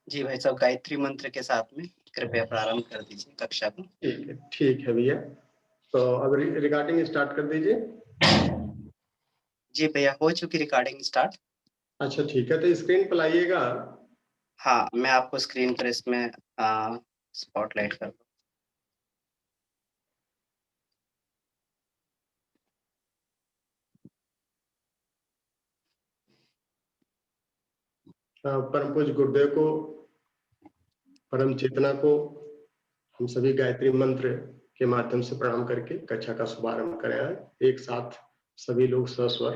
जी भाई साहब, गायत्री मंत्र के साथ में कृपया प्रारंभ कर दीजिए कक्षा को। ठीक है भैया। तो अब रिकॉर्डिंग स्टार्ट कर दीजिए। जी भैया, हो चुकी रिकॉर्डिंग स्टार्ट। अच्छा ठीक है, तो स्क्रीन पर लाइएगा। हाँ, मैं आपको स्क्रीन पर इसमें स्पॉटलाइट कर दूँ। परम पूज्य गुरुदेव को, परम चेतना को हम सभी गायत्री मंत्र के माध्यम से प्रणाम करके कक्षा का शुभारंभ करें। एक साथ सभी लोग सस्वर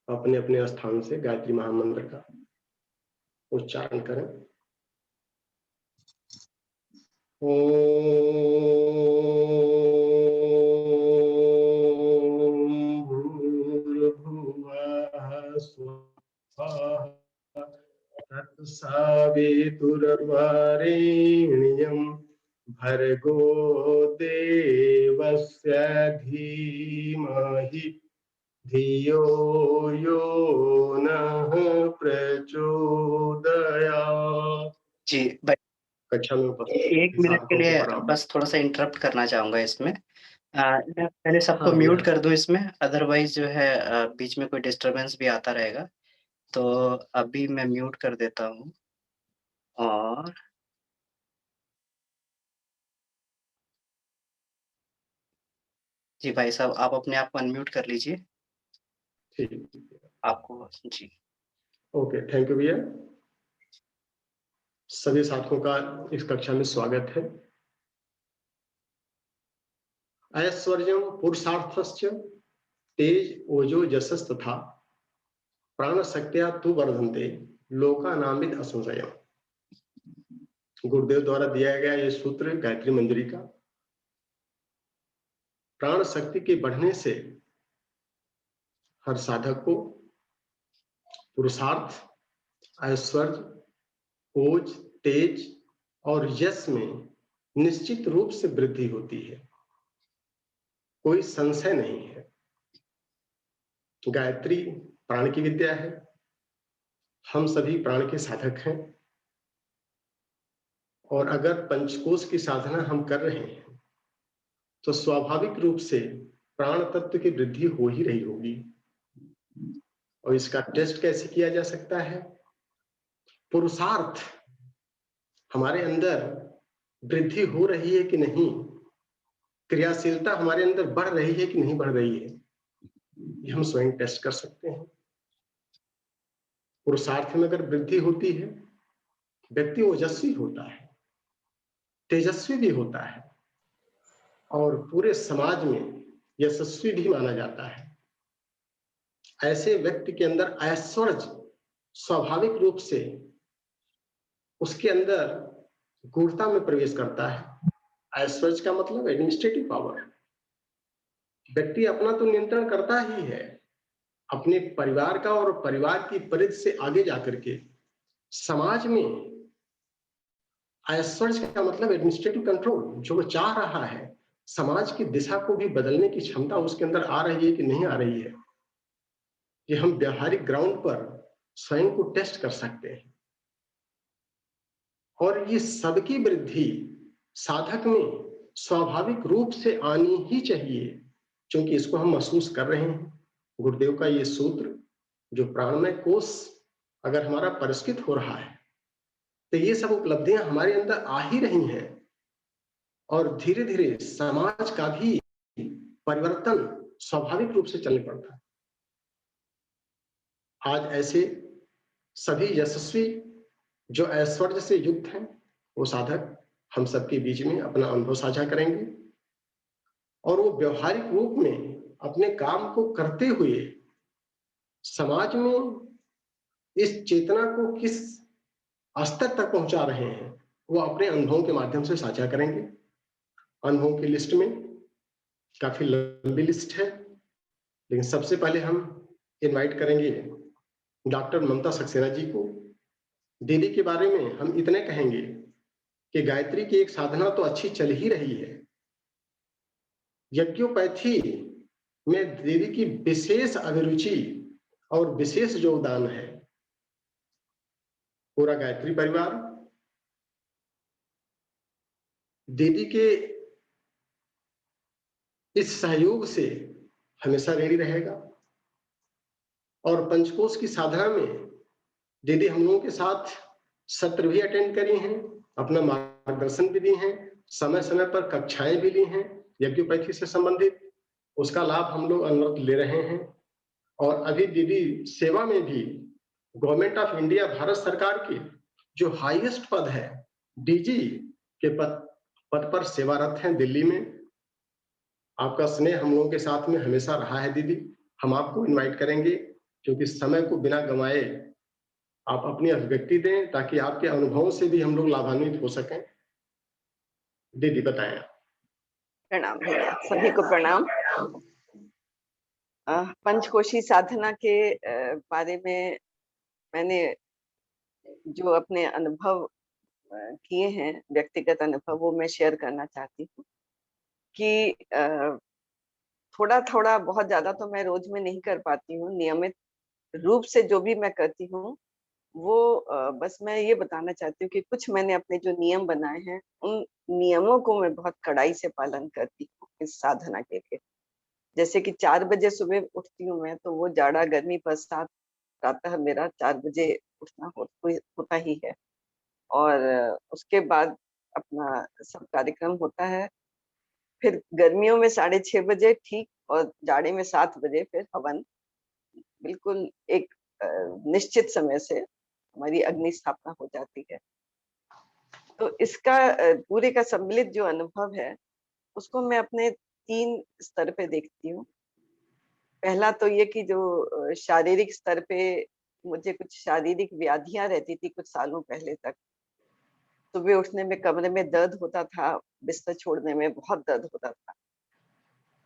अपने अपने स्थान से गायत्री महामंत्र का उच्चारण करें। ओम भूर्भुवः स्वः तत्सवितुर्वरेण्यं भर्गो देवस्य धीमहि धियो यो नः प्रचोदयात्। जी भाई, कक्षा में एक मिनट के लिए बस थोड़ा सा इंटरप्ट करना चाहूंगा इसमें। पहले सबको म्यूट कर दो इसमें, अदरवाइज जो है बीच में कोई डिस्टरबेंस भी आता रहेगा। तो अभी मैं म्यूट कर देता हूँ। और जी भाई साहब, आप अपने आप को अनम्यूट कर लीजिए। ठीक, आपको जी ओके, थैंक यू भैया। सभी साथियों का इस कक्षा में स्वागत है। ऐश्वर्यम पुरुषार्थस्य तेज ओजो जसस तथा प्राण शक्त्या तु वर्धन्ते लोकानामित असंशयम्। गुरुदेव द्वारा दिया गया ये सूत्र गायत्री मंजरी का। प्राण शक्ति के बढ़ने से हर साधक को पुरुषार्थ, ऐश्वर्य, ओज, तेज और यश में निश्चित रूप से वृद्धि होती है, कोई संशय नहीं है। गायत्री प्राण की विद्या है, हम सभी प्राण के साधक हैं, और अगर पंचकोश की साधना हम कर रहे हैं तो स्वाभाविक रूप से प्राण तत्व की वृद्धि हो ही रही होगी। और इसका टेस्ट कैसे किया जा सकता है? पुरुषार्थ हमारे अंदर वृद्धि हो रही है कि नहीं, क्रियाशीलता हमारे अंदर बढ़ रही है कि नहीं बढ़ रही है, ये हम स्वयं टेस्ट कर सकते हैं। पुरुषार्थ में अगर वृद्धि होती है, व्यक्ति ओजस्वी होता है, तेजस्वी भी होता है और पूरे समाज में यशस्वी भी माना जाता है। ऐसे व्यक्ति के अंदर ऐश्वर्य स्वाभाविक रूप से उसके अंदर गूढ़ता में प्रवेश करता है। ऐश्वर्य का मतलब एडमिनिस्ट्रेटिव पावर। व्यक्ति अपना तो नियंत्रण करता ही है, अपने परिवार का, और परिवार की परिधि से आगे जाकर के समाज में ऐश्वर्य का मतलब एडमिनिस्ट्रेटिव कंट्रोल। जो वो चाह रहा है, समाज की दिशा को भी बदलने की क्षमता उसके अंदर आ रही है कि नहीं आ रही है, ये हम व्यवहारिक ग्राउंड पर स्वयं को टेस्ट कर सकते हैं। और ये सबकी वृद्धि साधक में स्वाभाविक रूप से आनी ही चाहिए, क्योंकि इसको हम महसूस कर रहे हैं। गुरुदेव का ये सूत्र, जो प्राणमय कोश अगर हमारा परिष्कृत हो रहा है, तो ये सब उपलब्धियां हमारे अंदर आ ही रही हैं, और धीरे धीरे समाज का भी परिवर्तन स्वाभाविक रूप से चलने पड़ता है। आज ऐसे सभी यशस्वी जो ऐश्वर्य से युक्त हैं, वो साधक हम सबके बीच में अपना अनुभव साझा करेंगे, और वो व्यवहारिक रूप में अपने काम को करते हुए समाज में इस चेतना को किस स्तर तक पहुंचा रहे हैं, वो अपने अनुभवों के माध्यम से साझा करेंगे। अनुभवों की लिस्ट में काफी लंबी लिस्ट है, लेकिन सबसे पहले हम इनवाइट करेंगे डॉक्टर ममता सक्सेना जी को। दीदी के बारे में हम इतने कहेंगे कि गायत्री की एक साधना तो अच्छी चल ही रही है, यज्ञोपैथी में दीदी की विशेष अभिरुचि और विशेष योगदान है। पूरा गायत्री परिवार दीदी के इस सहयोग से हमेशा रेडी रहेगा। और पंचकोश की साधना में दीदी हम लोगों के साथ सत्र भी अटेंड करी हैं, अपना मार्गदर्शन भी दिए हैं, समय-समय पर कक्षाएँ भी ली हैं यज्ञोपैथी से संबंधित, उसका लाभ हम लोग अनवरत ले रहे हैं। और अभी दीदी सेवा में भी गवर्नमेंट ऑफ इंडिया भारत सरकार के जो हाईएस्ट पद है, डीजी के पद पर सेवारत हैं दिल्ली में। आपका स्नेह हम लोगों के साथ में हमेशा रहा है दीदी। हम आपको इनवाइट करेंगे, क्योंकि समय को बिना गँवाए आप अपनी अभिव्यक्ति दें, ताकि आपके अनुभवों से भी हम लोग लाभान्वित हो सकें। दीदी बताएँ आप। प्रणाम भैया, सभी को प्रणाम। पंचकोशी साधना के बारे में मैंने जो अपने अनुभव किए हैं, व्यक्तिगत अनुभव, वो मैं शेयर करना चाहती हूँ कि थोड़ा-थोड़ा, बहुत ज़्यादा तो मैं रोज में नहीं कर पाती हूँ। नियमित रूप से जो भी मैं करती हूँ, वो बस मैं ये बताना चाहती हूँ कि कुछ मैंने अपने जो नियम बनाए हैं, उन नियमों को मैं बहुत कड़ाई से पालन करती हूँ इस साधना के लिए। जैसे कि 4 बजे सुबह उठती हूँ मैं, तो वो जाड़ा, गर्मी, बरसात, प्रातः मेरा 4 बजे उठना होता ही है। और उसके बाद अपना सब कार्यक्रम होता है। फिर गर्मियों में 6:30 बजे ठीक, और जाड़े में 7 बजे फिर हवन, बिल्कुल एक निश्चित समय से हमारी अग्नि स्थापना हो जाती है। तो इसका पूरे का सम्मिलित जो अनुभव है, उसको मैं अपने 3 स्तर पे देखती हूँ। पहला तो ये कि जो शारीरिक स्तर पे मुझे कुछ शारीरिक व्याधियां रहती थी कुछ सालों पहले तक। सुबह उठने में कमरे में दर्द होता था, बिस्तर छोड़ने में बहुत दर्द होता था।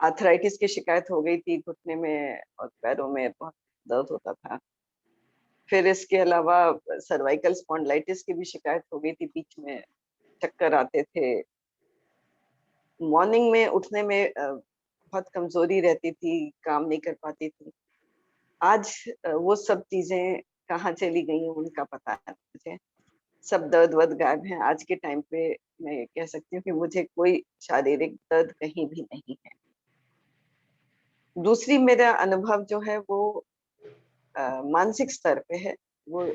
आर्थराइटिस की शिकायत हो गई थी, घुटने में और पैरों में बहुत दर्द होता था। फिर इसके अलावा सर्वाइकल स्पॉन्डिलाइटिस की भी शिकायत हो गई थी, बीच में चक्कर आते थे। मॉर्निंग में उठने में बहुत कमजोरी रहती थी, काम नहीं कर पाती थी। आज वो सब चीजें कहाँ चली गई हैं, उनका पता है मुझे। सब दर्द-वर्द गायब हैं। आज के टाइम पे मैं ये कह सकती हूँ कि मुझे कोई शारीरिक दर्द कहीं भी नहीं है। दूसरी मेरा अनुभव जो है वो मानसिक स्तर पे है। वो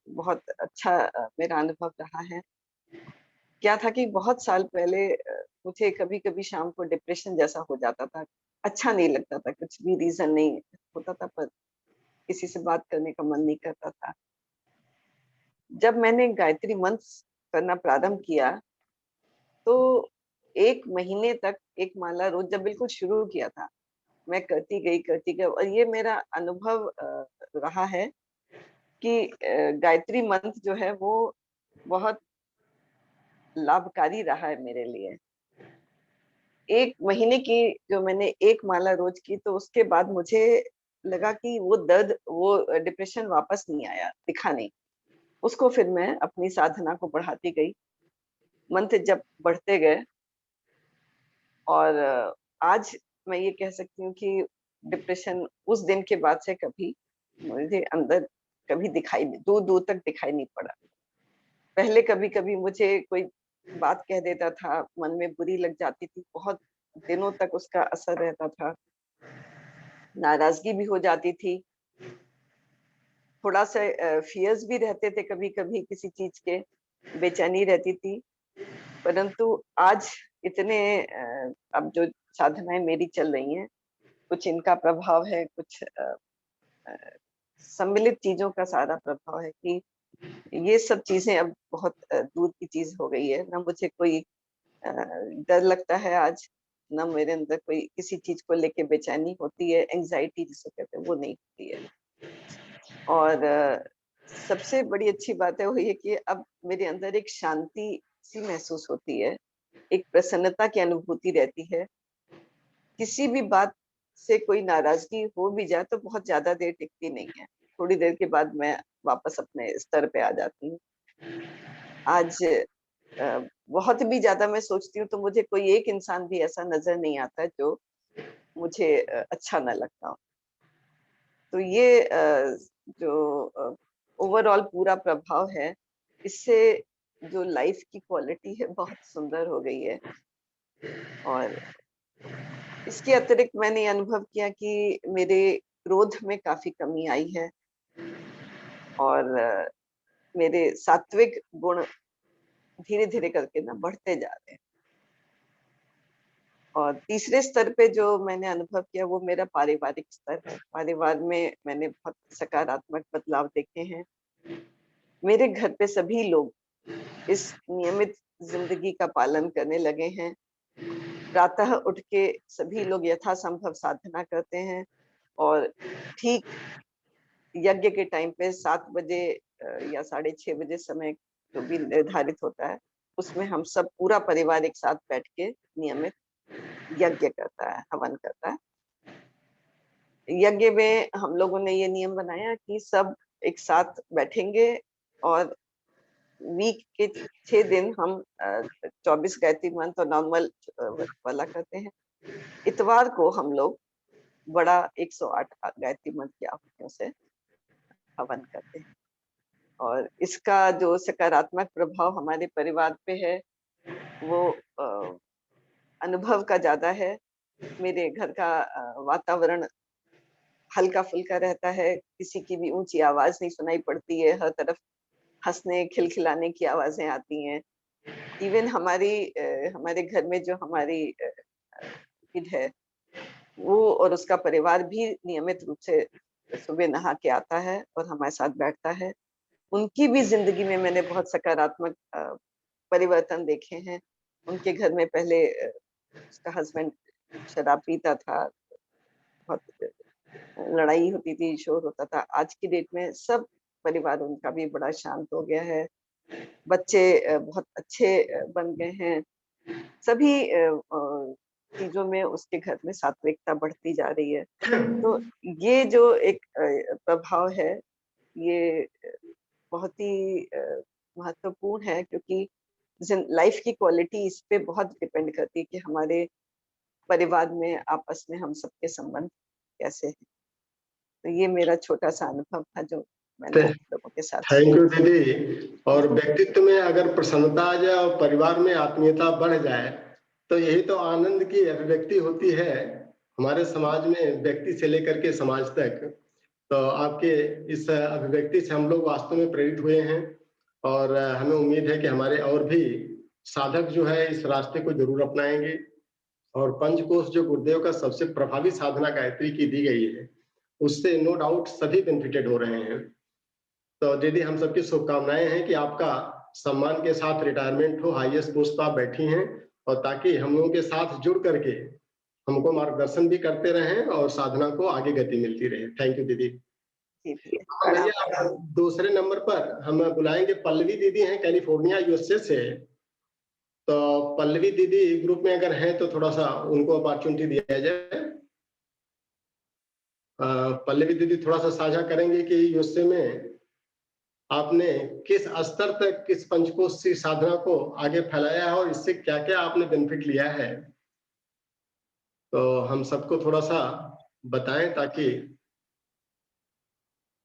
बहुत अच्छा मेरा अनुभव रहा है। क्या था कि बहुत साल पहले मुझे कभी-कभी शाम को डिप्रेशन जैसा हो जाता था। अच्छा नहीं लगता था, कुछ भी रीज़न नहीं होता था, पर किसी से बात करने का मन नहीं करता था। जब मैंने गायत्री मंत्र करना प्रारंभ किया, तो 1 महीने तक 1 माला रोज़ जब बिल्कुल शुरू किया था, मैं करती गई, और ये मेरा अनुभव रहा है कि गायत्री मंत्र जो है वो बहुत लाभकारी रहा है मेरे लिए। 1 महीने की जो मैंने 1 माला रोज़ की, तो उसके बाद मुझे लगा कि वो दर्द, वो डिप्रेशन वापस नहीं आया, दिखा नहीं। उसको फिर मैं अपनी साधना को बढ़ाती गई, मंत्र जप बढ़ते गए, और आज मैं ये कह सकती हूँ कि डिप्रेशन उस दिन के बाद से कभी मुझे अंदर कभी दिखाई नहीं, दूर-दूर तक दिखाई नहीं पड़ा। पहले कभी-कभी मुझे कोई बात कह देता था, मन में बुरी लग जाती थी, बहुत दिनों तक उसका असर रहता था, नाराज़गी भी हो जाती थी, थोड़ा-सा फ़ियर्स भी रहते थे कभी-कभी किसी चीज़ के, बेचैनी रहती थी। परंतु आज इतने अब जो साधनाएँ मेरी चल रही हैं, कुछ इनका प्रभाव है, कुछ अ, सम्मिलित चीज़ों का सारा प्रभाव है कि ये सब चीज़ें अब बहुत दूर की चीज़ हो गई है। ना मुझे कोई डर लगता है आज, ना मेरे अंदर कोई किसी चीज़ को लेके बेचैनी होती है, एंग्ज़ायटी जिसे कहते हैं, वो नहीं होती है। और सबसे बड़ी अच्छी बात है वो ये कि अब मेरे अंदर एक शांति सी महसूस होती है, एक प्रसन्नता की अनुभूति रहती है। किसी भी बात से कोई नाराज़गी हो भी जाए तो बहुत ज़्यादा देर टिकती नहीं है। थोड़ी देर के बाद मैं वापस अपने स्तर पे आ जाती हूँ। आज बहुत भी ज़्यादा मैं सोचती हूँ तो मुझे कोई एक इंसान भी ऐसा नज़र नहीं आता जो मुझे अच्छा ना लगता हो। तो ये जो ओवरऑल पूरा प्रभाव है, इससे जो लाइफ की क्वालिटी है बहुत सुंदर हो गई है। और इसके अतिरिक्त मैंने ये अनुभव किया कि मेरे क्रोध में काफी कमी आई है और मेरे सात्विक गुण धीरे-धीरे करके ना बढ़ते जा रहे हैं। और तीसरे स्तर पे जो मैंने अनुभव किया वो मेरा पारिवारिक स्तर है। परिवार में मैंने बहुत सकारात्मक बदलाव देखे हैं। मेरे घर पे सभी लोग इस नियमित ज़िंदगी का पालन करने लगे हैं। प्रातः उठ के सभी लोग यथासंभव साधना करते हैं और ठीक यज्ञ के टाइम पे 7 बजे या 6:30 बजे समय जो भी निर्धारित होता है, उसमें हम सब पूरा परिवार एक साथ बैठ के नियमित यज्ञ करता है, हवन करता है। यज्ञ में हम लोगों ने ये नियम बनाया कि सब एक साथ बैठेंगे और वीक के 6 दिन हम 24 गायत्री मंत्र और नॉर्मल वाला करते हैं। इतवार को हम लोग बड़ा 108 गायत्री मंत्र की आहुतियों से हवन करते हैं। और इसका जो सकारात्मक प्रभाव हमारे परिवार पे है, वो अनुभव का ज़्यादा है। मेरे घर का वातावरण हल्का-फुल्का रहता है, किसी की भी ऊँची आवाज़ नहीं सुनाई पड़ती है, हर तरफ हँसने, खिलखिलाने की आवाज़ें आती हैं। इवन हमारे घर में जो हमारी किड है, वो और उसका परिवार भी नियमित रूप से सुबह नहा के आता है और हमारे साथ बैठता है। उनकी भी ज़िंदगी में मैंने बहुत सकारात्मक परिवर्तन देखे हैं। उनके घर में पहले उसका हस्बैंड शराब पीता था, बहुत लड़ाई होती थी, शोर होता था। आज की डेट में सब परिवार उनका भी बड़ा शांत हो गया है। बच्चे बहुत अच्छे बन गए हैं। सभी चीज़ों में उसके घर में सात्विकता बढ़ती जा रही है। तो ये जो एक प्रभाव है, ये बहुत ही महत्वपूर्ण है, क्योंकि लाइफ की क्वालिटी इस पे बहुत डिपेंड करती है कि हमारे परिवार में आपस में हम सबके संबंध कैसे हैं। तो ये मेरा छोटा-सा अनुभव था जो मैंने आप लोगों के साथ थैंक शेयर यू दीदी। और व्यक्तित्व में अगर प्रसन्नता आ जाए और परिवार में आत्मीयता बढ़ जाए, तो यही तो आनंद की अभिव्यक्ति होती है हमारे समाज में, व्यक्ति से लेकर के समाज तक। तो आपके इस अभिव्यक्ति से हम लोग वास्तव में प्रेरित हुए हैं और हमें उम्मीद है कि हमारे और भी साधक जो है इस रास्ते को जरूर अपनाएंगे। और पंचकोश जो गुरुदेव का सबसे प्रभावी साधना गायत्री की दी गई है, उससे नो डाउट सभी बेनिफिटेड हो रहे हैं। तो दीदी हम सबकी शुभकामनाएं हैं कि आपका सम्मान के साथ रिटायरमेंट हो, हाईएस्ट पोस्ट पर आप बैठी हैं, और ताकि हम लोगों के साथ जुड़ करके हमको मार्गदर्शन भी करते रहें और साधना को आगे गति मिलती रहे। थैंक यू दीदी। भैया दूसरे नंबर पर हम बुलाएंगे पल्लवी दीदी, हैं कैलिफोर्निया यूएसए से। तो पल्लवी दीदी ग्रुप में अगर हैं तो थोड़ा सा उनको अपॉर्चुनिटी दिया जाए। पल्लवी दीदी थोड़ा सा साझा करेंगे कि यूएसए में आपने किस स्तर तक किस पंचकोशी साधना को आगे फैलाया है और इससे क्या क्या आपने बेनिफिट लिया है, तो हम सबको थोड़ा सा बताएं ताकि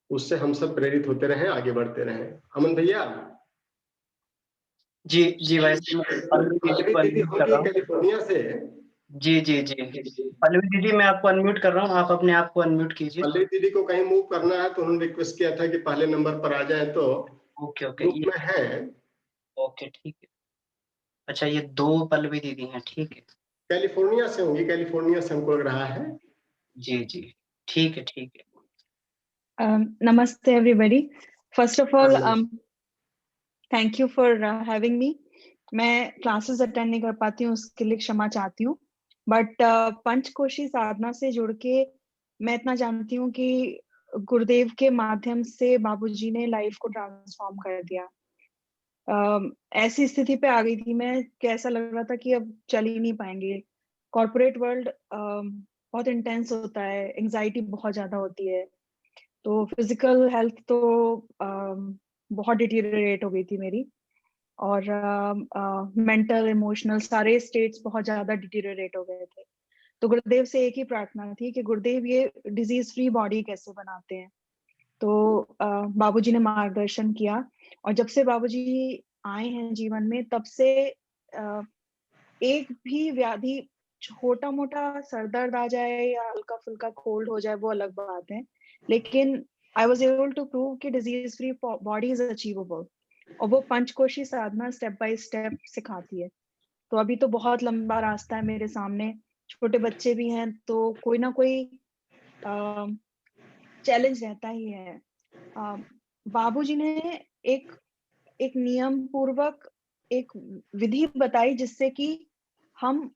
उससे हम सब प्रेरित होते रहें, आगे बढ़ते रहें। अमन भैया। जी जी भाई पल्लवी दीदी होगी कैलिफोर्निया से। जी जी जी पल्लवी दीदी मैं आपको अनम्यूट कर रहा हूँ, आप अपने आप को अनम्यूट कीजिए। पल्लवी दीदी को कहीं मूव करना है तो उन्होंने रिक्वेस्ट किया था कि पहले नंबर पर आ जाए, तो ओके ओके ग्रुप में है। ओके ठीक है। अच्छा ये 2 पल्लवी दीदी हैं, ठीक है। कैलिफोर्निया से होंगी, कैलिफोर्निया से हमको लग रहा है। जी जी ठीक है ठीक है। Namaste everybody. First of all, thank you for having me. मैं क्लासेस अटेंड नहीं कर पाती हूँ, उसके लिए क्षमा चाहती हूँ। बट पंचकोशी साधना से जुड़ के मैं इतना जानती हूँ कि गुरुदेव के माध्यम से बाबूजी ने लाइफ को ट्रांसफॉर्म कर दिया। ऐसी स्थिति पे आ गई थी मैं कि ऐसा लग रहा था कि अब चल ही नहीं पाएंगे। कॉर्पोरेट वर्ल्ड बहुत इंटेंस होता है, एंजाइटी बहुत ज्यादा होती है, तो फिजिकल हेल्थ तो बहुत डिटीरियरेट हो गई थी मेरी, और मेंटल इमोशनल सारे स्टेट्स बहुत ज्यादा डिटीरियरेट हो गए थे। तो गुरुदेव से एक ही प्रार्थना थी कि गुरुदेव ये डिजीज फ्री बॉडी कैसे बनाते हैं। तो बाबूजी ने मार्गदर्शन किया, और जब से बाबूजी आए हैं जीवन में तब से एक भी व्याधि, छोटा मोटा सर दर्द आ जाए या हल्का फुल्का कोल्ड हो जाए वो अलग बात है, लेकिन I was able to prove कि disease free body is achievable, और वो पंचकोशी साधना स्टेप बाय स्टेप सिखाती है। तो अभी तो बहुत लंबा रास्ता है मेरे सामने, छोटे बच्चे भी हैं, तो कोई ना कोई चैलेंज रहता ही है। बाबूजी ने एक नियम पूर्वक एक विधि बताई जिससे कि हम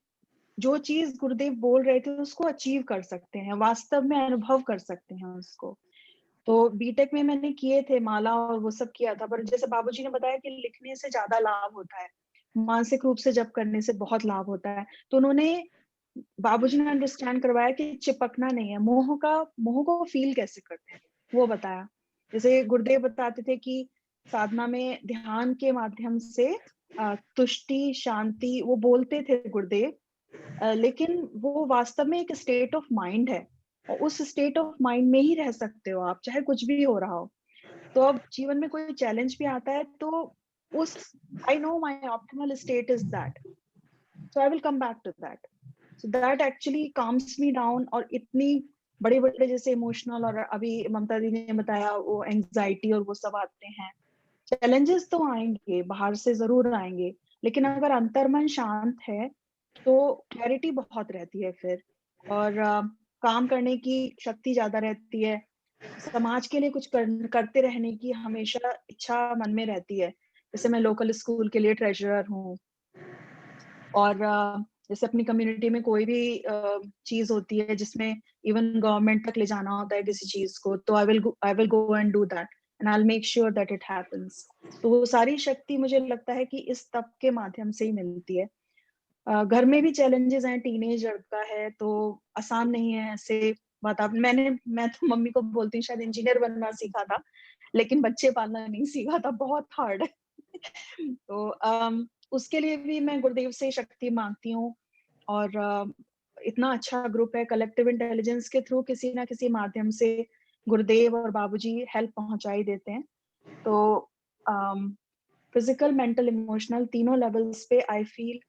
जो चीज गुरुदेव बोल रहे थे उसको अचीव कर सकते हैं, वास्तव में अनुभव कर सकते हैं उसको। तो बीटेक में मैंने किए थे माला और वो सब किया था, पर जैसे बाबूजी ने बताया कि लिखने से ज्यादा लाभ होता है, मानसिक रूप से जप करने से बहुत लाभ होता है। तो उन्होंने, बाबूजी ने अंडरस्टैंड करवाया कि चिपकना नहीं है, मोह को फील कैसे करते हैं वो बताया। जैसे गुरुदेव बताते थे कि साधना में ध्यान के माध्यम से तुष्टि, शांति, वो बोलते थे गुरुदेव, लेकिन वो वास्तव में एक स्टेट ऑफ माइंड है, और उस स्टेट ऑफ माइंड में ही रह सकते हो आप, चाहे कुछ भी हो रहा हो। तो अब जीवन में कोई चैलेंज भी आता है तो उस, I know my optimal state is that, so I will come back to that, so that actually calms me down. और इतनी बड़े बड़े जैसे इमोशनल, और अभी ममता दी ने बताया वो एंजाइटी और वो सब आते हैं, चैलेंजेस तो आएंगे, बाहर से जरूर आएंगे, लेकिन अगर अंतर्मन शांत है तो क्लैरिटी बहुत रहती है फिर, और काम करने की शक्ति ज्यादा रहती है, समाज के लिए कुछ करते रहने की हमेशा इच्छा मन में रहती है। जैसे मैं लोकल स्कूल के लिए ट्रेजरर हूँ, और जैसे अपनी कम्युनिटी में कोई भी चीज होती है जिसमें इवन गवर्नमेंट तक ले जाना होता है किसी चीज को, तो I will go and do that and I will make sure that it happens. तो वो सारी शक्ति मुझे लगता है कि इस तप के माध्यम से ही मिलती है। घर में भी चैलेंजेस हैं, टीनेज लड़का है तो आसान नहीं है ऐसे बात। आप मैं तो मम्मी को बोलती हूँ शायद इंजीनियर बनना सीखा था, लेकिन बच्चे पालना नहीं सीखा था, बहुत हार्ड है। तो उसके लिए भी मैं गुरुदेव से शक्ति मांगती हूँ, और इतना अच्छा ग्रुप है, कलेक्टिव इंटेलिजेंस के थ्रू किसी ना किसी माध्यम से गुरुदेव और बाबूजी हेल्प पहुंचा ही देते हैं। तो फिजिकल, मेंटल, इमोशनल तीनों लेवल्स पे I feel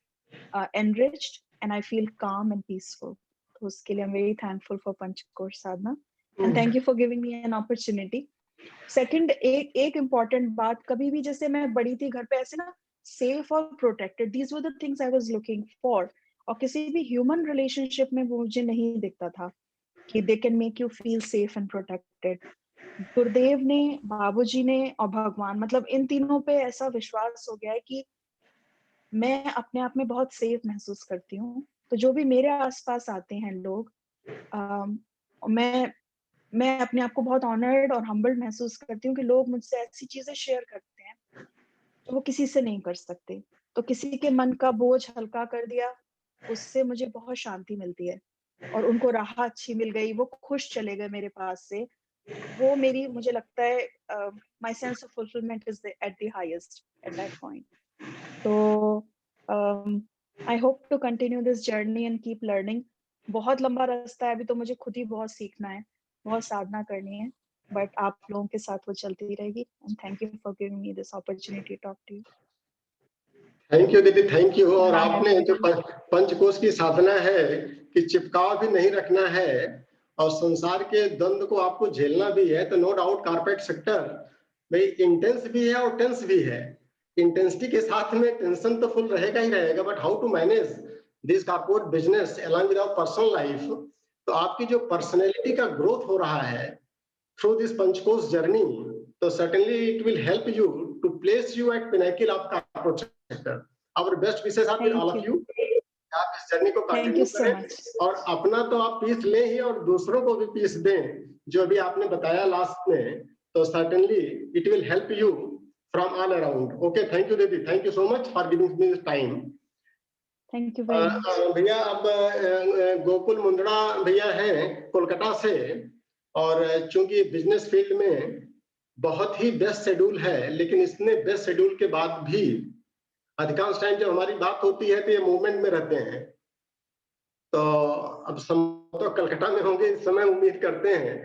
enriched and I feel calm and peaceful. तो उसके लिए I'm very thankful for पंचकोश Sadhana and thank you for giving me an opportunity. Second, एक important बात, कभी भी जैसे मैं बड़ी थी घर पे ऐसे ना safe और protected, these were the things I was looking for, और किसी भी human relationship में वो मुझे नहीं दिखता था कि they can make you feel safe and protected. गुरुदेव ने, बाबूजी ने और भगवान, मतलब इन तीनों पे ऐसा विश्वास हो गया है कि मैं अपने आप में बहुत सेफ महसूस करती हूँ। तो जो भी मेरे आसपास आते हैं लोग, मैं अपने आप को बहुत ऑनर्ड और हम्बल्ड महसूस करती हूँ कि लोग मुझसे ऐसी चीजें शेयर करते हैं जो वो किसी से नहीं कर सकते। तो किसी के मन का बोझ हल्का कर दिया, उससे मुझे बहुत शांति मिलती है, और उनको राह अच्छी मिल गई, वो खुश चले गए मेरे पास से, वो मेरी, मुझे लगता है my sense of fulfilment is at the highest at that point. तो I hope to continue this journey and keep learning. बहुत लंबा रास्ता है, अभी तो मुझे खुद ही बहुत सीखना है, बहुत साधना करनी है, बट आप लोगों के साथ वो चलती रहेगी। And thank you for giving me this opportunity to talk to you. Thank you दीदी, थैंक यू। और आपने जो पंचकोश की साधना है कि चिपकाव भी नहीं रखना है और संसार के द्वंद्व को आपको झेलना भी है, तो नो डाउट कारपेट सेक्टर भाई इंटेंस भी है और टेंस भी है। इंटेंसिटी के साथ में टेंशन तो फुल रहेगा ही रहेगा, but how to manage this corporate business along with our personal life. तो आपकी जो पर्सनैलिटी का ग्रोथ हो रहा है थ्रू दिस पंचकोश जर्नी, तो certainly it will help you to place you at pinnacle of corporate sector. Our best wishes are with all of you. आप इस जर्नी को कंटिन्यू करें और अपना तो आप पीस लें ही और दूसरों को भी पीस दें, जो अभी आपने बताया लास्ट में, तो certainly it will help you from all around. Okay, thank you दीदी, thank you so much for giving me this time. Thank you very much भैया। अब गोकुल मुंदड़ा भैया हैं कोलकाता से, और चूंकि बिजनेस फील्ड में बहुत ही बेस्ट शेड्यूल है, लेकिन इसने बेस्ट शेड्यूल के बाद भी अधिकांश टाइम जब हमारी बात होती है तो ये मूवमेंट में रहते हैं। तो अब तो कलकत्ता में होंगे इस समय, उम्मीद करते हैं।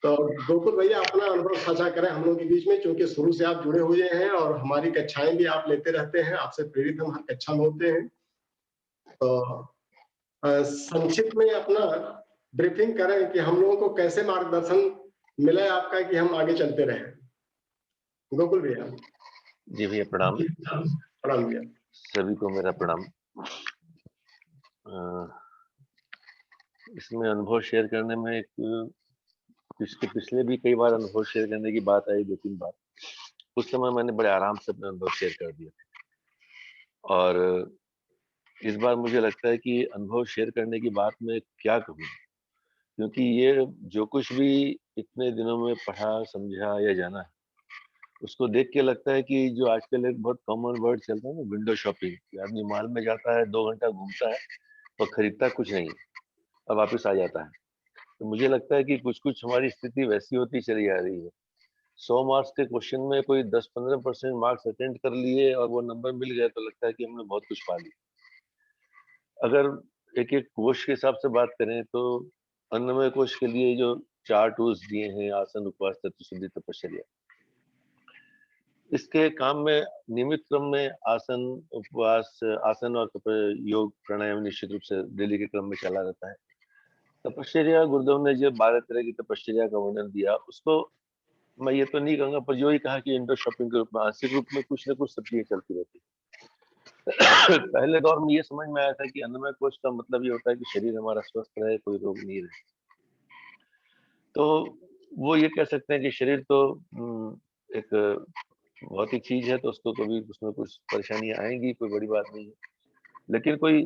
तो गोकुल भैया अपना अनुभव साझा करें हम लोग के बीच में, क्योंकि शुरू से आप जुड़े हुए हैं और हमारी कक्षाएं भी आप लेते रहते हैं, आपसे प्रेरित हम हर कक्षा में होते हैं। तो संक्षिप्त में अपना ब्रीफिंग करें कि हम लोगों को कैसे मार्गदर्शन मिला आपका कि हम आगे चलते रहें। गोकुल भैया। जी भैया प्रणाम। प्रणाम भैया। सभी को मेरा प्रणाम। इसमें अनुभव शेयर करने में एक इसके पिछले भी कई बार अनुभव शेयर करने की बात आई, 2-3 बार। उस समय मैंने बड़े आराम से अपने अनुभव शेयर कर दिए थे, और इस बार मुझे लगता है कि अनुभव शेयर करने की बात में क्या कहूँ, क्योंकि ये जो कुछ भी इतने दिनों में पढ़ा समझा या जाना है, उसको देख के लगता है कि जो आजकल एक बहुत कॉमन वर्ड चलता है ना, विंडो शॉपिंग, कि आदमी मॉल में जाता है, 2 घंटा घूमता है और खरीदता कुछ नहीं और वापस आ जाता है। तो मुझे लगता है कि कुछ हमारी स्थिति वैसी होती चली आ रही है। 100 मार्क्स के क्वेश्चन में कोई 10-15% मार्क्स अटेंड कर लिए और वो नंबर मिल गया तो लगता है कि हमने बहुत कुछ पा लिया। अगर एक कोश के हिसाब से बात करें तो अन्नमय कोश के लिए जो 4 टूल्स दिए हैं, आसन, उपवास, चतुर्शुद्धि, तपश्चर्या, इसके काम में नियमित क्रम में आसन, उपवास, आसन और योग, प्राणायाम निश्चित रूप से डेली के क्रम में चला रहता है। तपश्चर्या, गुरुदेव ने जो 12 तरह की तपश्चर्या का वर्णन दिया, उसको मैं ये तो नहीं कहूंगा, पर जो ही कहा कि विंडो शॉपिंग के रूप में, आंशिक रूप में कुछ न कुछ सब चीजें चलती रहती है। पहले दौर में ये समझ में आया था कि अन्नमय कोश का मतलब ये होता है कि शरीर हमारा स्वस्थ रहे, कोई रोग नहीं रहे। तो वो ये कह सकते हैं कि शरीर तो एक भौतिक चीज है, तो उसको कभी उसमें कुछ परेशानियां आएंगी, कोई बड़ी बात नहीं है, लेकिन कोई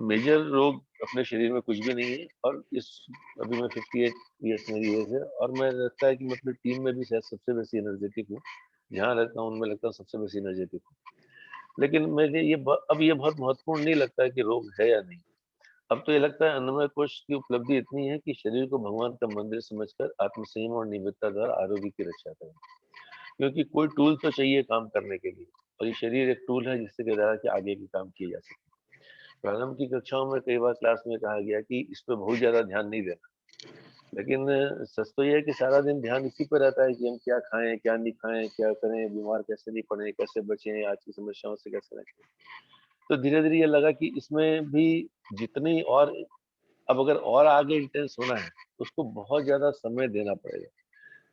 मेजर रोग अपने शरीर में कुछ भी नहीं है। और इस अभी मैं 58 ईयर्स मेरी एज है, और मैं लगता है कि मैं अपनी टीम में भी शायद सबसे बेसी एनर्जेटिक हूँ, जहाँ रहता हूँ उनमें लगता हूँ सबसे बेसी एनर्जेटिक हूँ। लेकिन मुझे ये अब ये बहुत महत्वपूर्ण नहीं लगता है कि रोग है या नहीं। अब तो ये लगता है अन्नमय कोश की उपलब्धि इतनी है कि शरीर को भगवान का मंदिर समझकर आत्मसंयम और निमित्ता द्वारा आरोग्य की रक्षा करें, क्योंकि कोई टूल तो चाहिए काम करने के लिए, और ये शरीर एक टूल है जिसके द्वारा कि आगे के काम किए जा सकते हैं। प्रारंभ की कक्षाओं में कई बार क्लास में कहा गया कि इस पर बहुत ज्यादा ध्यान नहीं देना, लेकिन सच तो ये है कि सारा दिन ध्यान इसी पर रहता है कि हम क्या खाएं, क्या नहीं खाएं, क्या करें, बीमार कैसे नहीं पड़े, कैसे बचें, आज की समस्याओं से कैसे रखें। तो धीरे धीरे ये लगा कि इसमें भी जितनी और अब अगर और आगे इंटेंस होना है तो उसको बहुत ज्यादा समय देना पड़ेगा।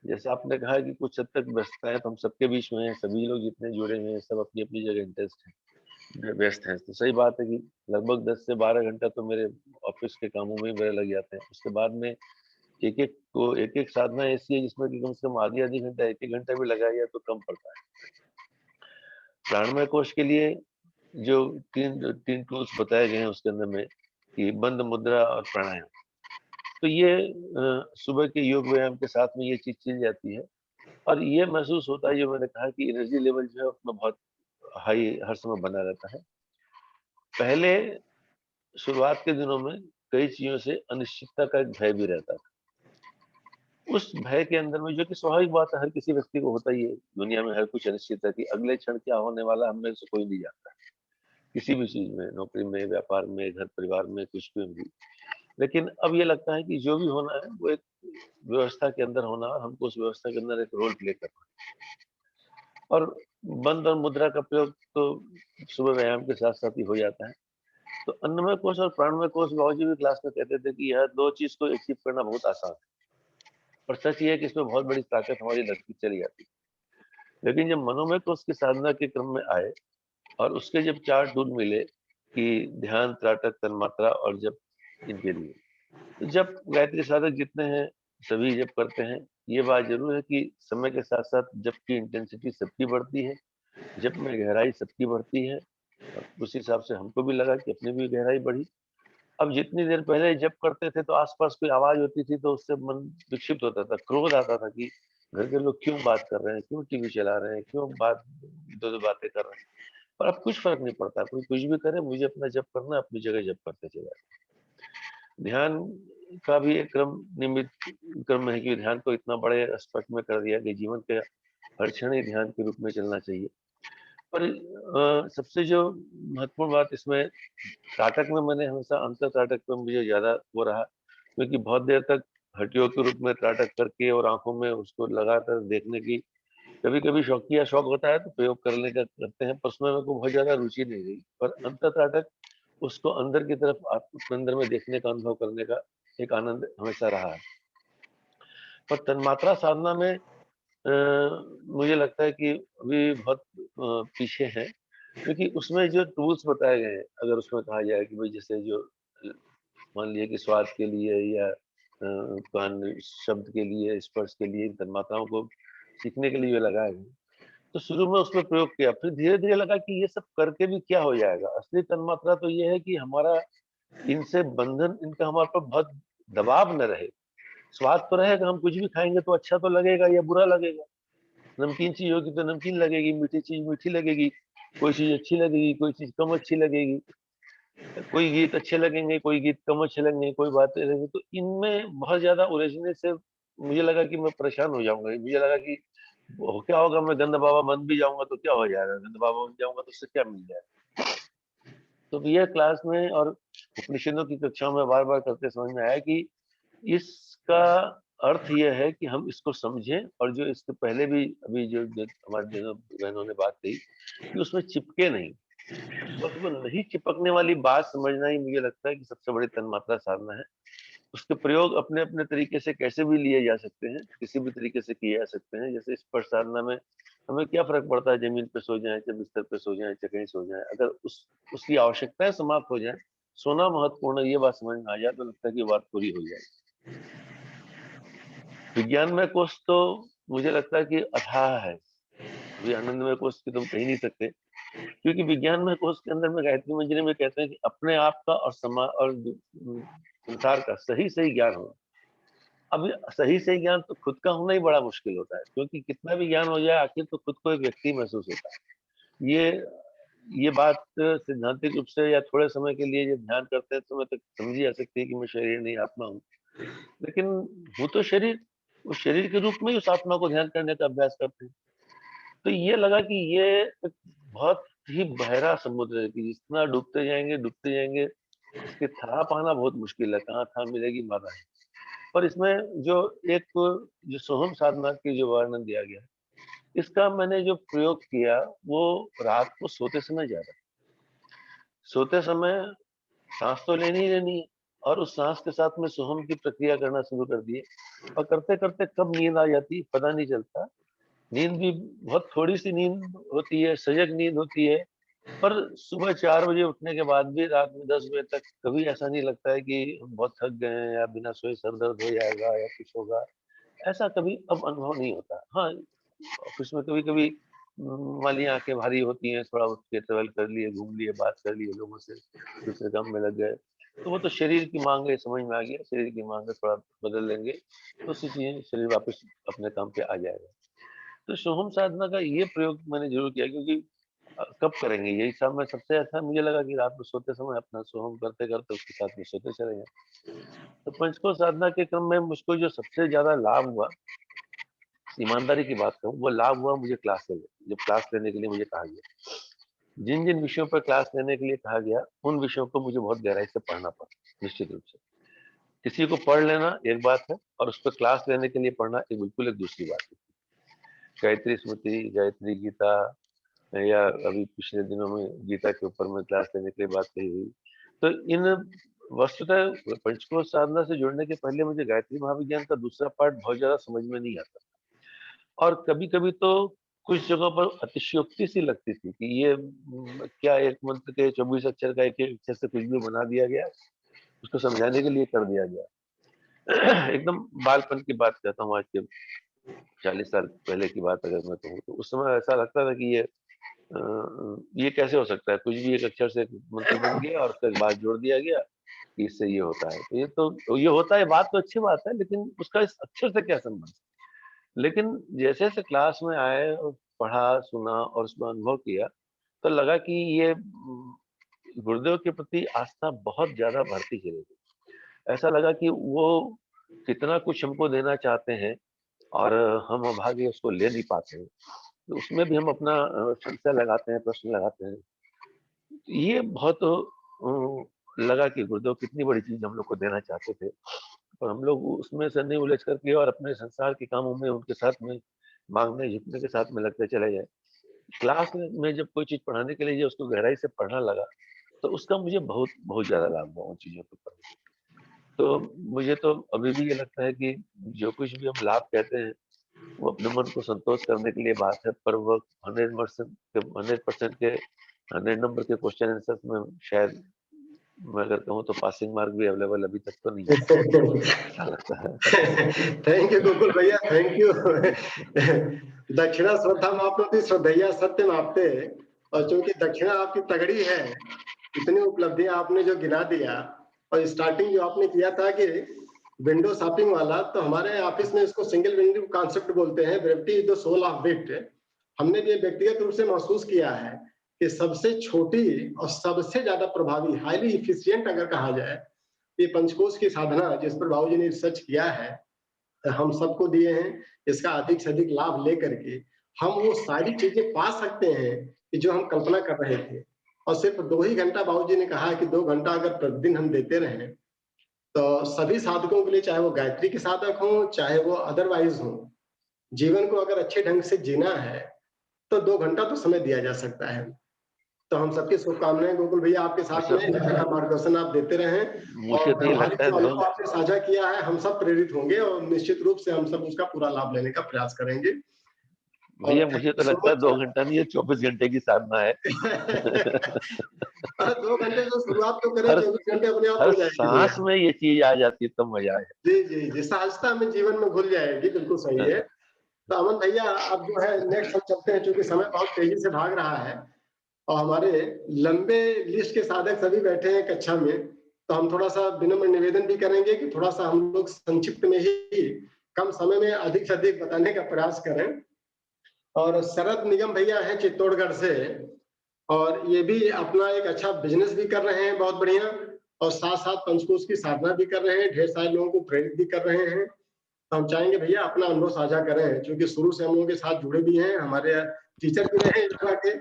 जैसे आपने कहा कि कुछ हद तक व्यस्तता है, तो हम सबके बीच में हैं, सभी लोग जितने जुड़े हुए हैं सब अपनी अपनी जगह इंटरेस्ट है, व्यस्त हैं। तो सही बात है कि लगभग 10 से 12 घंटा तो मेरे ऑफिस के कामों में मेरे लग जाते हैं। उसके बाद में एक एक साधना ऐसी है जिसमें कि कम से कम आधी घंटा, 1 घंटा भी लगाया तो कम पड़ता है। प्राणमय कोश के लिए जो तीन टूल्स बताए गए हैं उसके अंदर में कि बंद मुद्रा और प्राणायाम, तो ये सुबह के योग व्यायाम के साथ में ये चीज चल जाती है, और ये महसूस होता है, जो मैंने कहा कि एनर्जी लेवल जो है उसमें बहुत हाई हर समय बना रहता है। पहले शुरुआत के दिनों में कई चीजों से अनिश्चितता का एक भय भी रहता था। उस भय के अंदर में, जो कि स्वाभाविक बात है, हर किसी व्यक्ति को होता ही है, दुनिया में हर कुछ अनिश्चित है कि अगले क्षण क्या होने वाला हमें से कोई नहीं जानता, किसी भी चीज में, नौकरी में, व्यापार में, घर परिवार में, कुछ भी। लेकिन अब ये लगता है कि जो भी होना है वो एक व्यवस्था के अंदर होना, और हमको उस व्यवस्था के अंदर एक रोल प्ले करना है। और बंद और मुद्रा का प्रयोग तो सुबह व्यायाम के साथ साथ ही हो जाता है। तो अन्नमय कोश और प्राणमय कोश बाबूजी भी क्लास में कहते थे कि यह 2 चीज को अचीव करना बहुत आसान है, और सच ये है कि इसमें बहुत बड़ी ताकत हमारी लगती चली जाती है। लेकिन जब मनोमय कोश की साधना के क्रम में आए और उसके जब 4 टूल मिले कि ध्यान, त्राटक, तन्मात्रा और जप, इनके लिए, तो जब गायत्री साधक जितने हैं सभी जब करते हैं, ये बात जरूर है कि समय के साथ साथ जप की इंटेंसिटी सबकी बढ़ती है, जप में गहराई सबकी बढ़ती है, और उस हिसाब से हमको भी लगा कि अपनी भी गहराई बढ़ी। अब जितनी देर पहले जप करते थे तो आसपास कोई आवाज होती थी तो उससे मन विक्षिप्त होता था, क्रोध आता था कि घर के लोग क्यों बात कर रहे हैं, क्यों टीवी चला रहे हैं, क्यों दो बातें कर रहे हैं। पर अब कुछ फर्क नहीं पड़ता, कोई कुछ भी करे, मुझे अपना जप करना, अपनी जगह जप करते चला। ध्यान का भी एक नियमित क्रम है कि ध्यान को इतना बड़े एस्पेक्ट में कर दिया कि जीवन के हर क्षण ही ध्यान के रूप में चलना चाहिए। पर सबसे जो महत्वपूर्ण बात इसमें त्राटक में मैंने हमेशा अंतर त्राटक पे मुझे ज्यादा वो रहा, क्योंकि बहुत देर तक हड्डियों के रूप में त्राटक करके और आंखों में उसको लगाकर देखने की कभी कभी शौकिया शौक होता है तो प्रयोग करने का करते हैं, पर उसमें मेरे को बहुत ज्यादा रुचि नहीं रही। पर अंतर त्राटक उसको अंदर की तरफ अपने अंदर में देखने का अनुभव करने का एक आनंद हमेशा रहा है। पर तन्मात्रा साधना में मुझे लगता है कि अभी बहुत पीछे हैं, क्योंकि उसमें जो टूल्स बताए गए हैं, अगर उसमें कहा जाए कि भाई जैसे जो मान लिया कि स्वाद के लिए या कान शब्द के लिए स्पर्श के लिए तन्मात्राओं को सीखने के लिए जो लगाए गए, तो शुरू में उसमें प्रयोग किया, फिर धीरे धीरे लगा कि ये सब करके भी क्या हो जाएगा। असली तन्मात्रा तो ये है कि हमारा इनसे बंधन, इनका हमारे पर बहुत दबाव न रहे। स्वाद तो रहेगा, हम कुछ भी खाएंगे तो अच्छा तो लगेगा या बुरा लगेगा। नमकीन चीज होगी तो नमकीन लगेगी, मीठी चीज मीठी लगेगी, कोई चीज अच्छी लगेगी, कोई चीज कम अच्छी लगेगी, कोई गीत अच्छे लगेंगे, कोई गीत कम अच्छे लगेंगे, कोई बातें लगेंगी। तो इनमें बहुत ज्यादा उलझने से मुझे लगा कि मैं परेशान हो जाऊंगा। मुझे लगा कि क्या होगा, मैं गंध बाबा बन भी जाऊंगा तो क्या हो जाएगा, गंध बाबा बन जाऊंगा तो उससे क्या मिल जाएगा। तो ये क्लास में और उपनिषदों की कक्षाओं में बार बार करते समझ में आया कि इसका अर्थ यह है कि हम इसको समझें, और जो इसके पहले भी अभी जो हमारे बहनों ने बात कही कि उसमें चिपके नहीं, बस वो नहीं चिपकने वाली बात समझना ही मुझे लगता है कि सबसे बड़ी तन्मात्रा साधना है। उसके प्रयोग अपने अपने तरीके से कैसे भी लिए जा सकते हैं, किसी भी तरीके से किए जा सकते हैं। जैसे स्पर्श साधना में हमें क्या फर्क पड़ता है, जमीन पे सो जाए चाहे बिस्तर पे सो जाए चाहे कहीं सो जाए, अगर उसकी आवश्यकताएं समाप्त हो जाए, सोना महत्वपूर्ण है, ये बात समझ में आ जाए तो लगता है कि बात पूरी हो जाएगी। विज्ञानमय कोश तो मुझे लगता है कि अथाह है, अभी आनंदमय कोश की तुम कह नहीं सकते, क्योंकि विज्ञानमय कोश के अंदर में गायत्री मंजरी में कहते हैं कि अपने आप का और संसार का सही सही ज्ञान हो। अब सही सही ज्ञान तो खुद का होना ही बड़ा मुश्किल होता है, क्योंकि कितना भी ज्ञान हो जाए आखिर तो खुद को एक व्यक्ति महसूस होता है। ये बात सिद्धांतिक रूप से या थोड़े समय के लिए जब ध्यान करते हैं तो मैं तक समझी जा सकती है कि मैं शरीर नहीं आत्मा हूँ, लेकिन वो तो शरीर, उस शरीर के रूप में ही उस आत्मा को ध्यान करने का अभ्यास करते हैं। तो ये लगा कि ये एक बहुत ही गहरा समुद्र है कि जितना डूबते जाएंगे, इसके था पाना बहुत मुश्किल है, कहाँ था मिलेगी माता है। पर इसमें जो एक जो सोहम साधना की जो वर्णन दिया गया, इसका मैंने जो प्रयोग किया वो रात को सोते समय ज्यादा, सोते समय सांस तो लेनी ही लेनी है, और उस सांस के साथ में सोहम की प्रक्रिया करना शुरू कर दिए, और करते करते कब नींद आ जाती पता नहीं चलता। नींद भी बहुत थोड़ी सी नींद होती है, सजग नींद होती है, पर सुबह 4 बजे उठने के बाद भी रात में 10 बजे तक कभी ऐसा नहीं लगता है कि हम बहुत थक गए हैं या बिना सोए सर दर्द हो जाएगा या कुछ होगा, ऐसा कभी अब अनुभव नहीं होता। हाँ, ऑफिस में कभी कभी मान ली आंखें भारी होती हैं, थोड़ा उठ के ट्रेवल कर लिए, घूम लिए, बात कर लिए लोगों से, दूसरे काम में लग गए, तो वो तो शरीर की मांग है, समझ में आ गया, शरीर की मांग है, थोड़ा बदल लेंगे तो उसी चीजें शरीर वापस अपने काम पे आ जाएगा। तो सोहम साधना का ये प्रयोग मैंने जरूर किया, क्योंकि कब करेंगे यही सब में सबसे अच्छा मुझे लगा कि रात में सोते समय अपना सोहम करते करते उसके साथ में सोते चले जाए। तो पंचकोश साधना के क्रम में मुझको जो सबसे ज्यादा लाभ हुआ, ईमानदारी की बात कहूँ, वो लाभ हुआ मुझे क्लास लेने, जब क्लास लेने के लिए मुझे कहा गया, जिन जिन विषयों पर क्लास लेने के लिए कहा गया उन विषयों को मुझे बहुत गहराई से पढ़ना पड़ा। निश्चित रूप से किसी को पढ़ लेना एक बात है, और उस पर क्लास लेने के लिए पढ़ना एक बिल्कुल एक दूसरी बात है। गायत्री स्मृति, गायत्री गीता, या अभी पिछले दिनों में गीता के ऊपर में क्लास लेने के लिए बात कही हुई, तो इन वस्तुतः पंचकोश साधना से जुड़ने के पहले मुझे गायत्री महाविज्ञान का दूसरा पार्ट बहुत ज्यादा समझ में नहीं आता, और कभी कभी तो कुछ जगहों पर अतिशयोक्ति सी लगती थी कि ये क्या एक मंत्र के 24 अक्षर का एक अक्षर से कुछ भी बना दिया गया, उसको समझाने के लिए कर दिया गया। एकदम बालपन की बात कहता हूँ, आज के 40 साल पहले की बात अगर मैं कहूँ, तो उस समय ऐसा लगता था कि ये कैसे हो सकता है, कुछ भी एक अक्षर से मंत्र बन गया और उसका एक बात जोड़ दिया गया कि इससे ये होता है, तो ये होता है, बात तो अच्छी बात है, लेकिन उसका इस अक्षर से क्या संबंध। लेकिन जैसे जैसे क्लास में आए और पढ़ा सुना और उसमें अनुभव किया, तो लगा कि ये गुरुदेव के प्रति आस्था बहुत ज्यादा बढ़ती चली गई। ऐसा लगा कि वो कितना कुछ हमको देना चाहते हैं और हम अभागे उसको ले नहीं पाते हैं। तो उसमें भी हम अपना संशय लगाते हैं, प्रश्न लगाते हैं। ये बहुत लगा कि गुरुदेव कितनी बड़ी चीज हम लोग को देना चाहते थे, और हम लोग उसमें से नहीं उलझ करके और अपने संसार के कामों में उनके साथ में मांगने झुकने के साथ में लगते चले जाए। क्लास में जब कोई चीज पढ़ाने के लिए उसको गहराई से पढ़ना लगा, तो उसका मुझे बहुत बहुत ज्यादा लाभ हुआ उन चीजों के ऊपर। तो मुझे तो अभी भी ये लगता है कि जो कुछ भी हम लाभ कहते हैं वो अपने मन को संतोष करने के लिए बात है, पर वो 100% के 100 नंबर के क्वेश्चन आंसर्स में शायद मैं अगर कहूँ तो पासिंग मार्क भी अवेलेबल अभी तक तो नहीं है, ऐसा लगता है। थैंक यू गोकुल भैया, थैंक यू। दक्षिणा श्रद्धा मापनोति श्रद्धैया सत्य मापते, और चूंकि दक्षिणा आपकी तगड़ी है, इतनी उपलब्धियां आपने जो गिना दिया, और स्टार्टिंग जो आपने किया था कि विंडो शॉपिंग वाला, तो हमारे ऑफिस में इसको सिंगल विंडो कॉन्सेप्ट बोलते हैं, brevity is the soul of wit. हमने भी व्यक्तिगत रूप से महसूस किया है कि सबसे छोटी और सबसे ज्यादा प्रभावी, हाईली इफिशियंट अगर कहा जाए, ये पंचकोश की साधना जिस पर बाबूजी ने रिसर्च किया है, हम सबको दिए हैं, इसका अधिक से अधिक लाभ लेकर के हम वो सारी चीजें पा सकते हैं कि जो हम कल्पना कर रहे थे। और सिर्फ 2 ही घंटा बाबूजी ने कहा कि 2 घंटा अगर प्रतिदिन हम देते रहें, तो सभी साधकों के लिए, चाहे वो गायत्री के साधक हो, चाहे वो अदरवाइज हो, जीवन को अगर अच्छे ढंग से जीना है तो 2 घंटा तो समय दिया जा सकता है। तो हम सबकी शुभकामनाएं गोकुल भैया आपके साथ में, इस तरह का मार्गदर्शन आप देते रहें, मुझे और तो ये व्यवहारिक लगता है जो अनुभव आपने साझा किया है, हम सब प्रेरित होंगे और निश्चित रूप से हम सब उसका पूरा लाभ लेने का प्रयास करेंगे। भैया मुझे तो लगता है 2 घंटा नहीं, ये 24 घंटे की साधना है। अरे 2 घंटे से शुरुआत तो करें, हर 24 घंटे अपने आप हर हो जाएगी भैया। सांस में ये चीज आ जाती है तब मजा है। जी जी जी, सहजता में जीवन में घुल जाएगी, बिल्कुल सही है। तो अमन भैया अब जो है नेक्स्ट हम चलते हैं, क्योंकि समय बहुत तेजी से भाग रहा है और हमारे लंबे लिस्ट के साधक सभी बैठे हैं कक्षा में, तो हम थोड़ा सा विनम्र निवेदन भी करेंगे कि थोड़ा सा हम लोग संक्षिप्त में ही कम समय में अधिक से अधिक बताने का प्रयास करें। और शरद निगम भैया हैं चित्तौड़गढ़ से, और ये भी अपना एक अच्छा बिजनेस भी कर रहे हैं, बहुत बढ़िया, और साथ साथ पंचकोश की साधना भी कर रहे हैं, ढेर सारे लोगों को प्रेरित भी कर रहे हैं। तो हम चाहेंगे भैया अपना अनुभव साझा करें, क्योंकि शुरू से हम लोगों के साथ जुड़े भी हैं, हमारे टीचर भी रहे योगा के।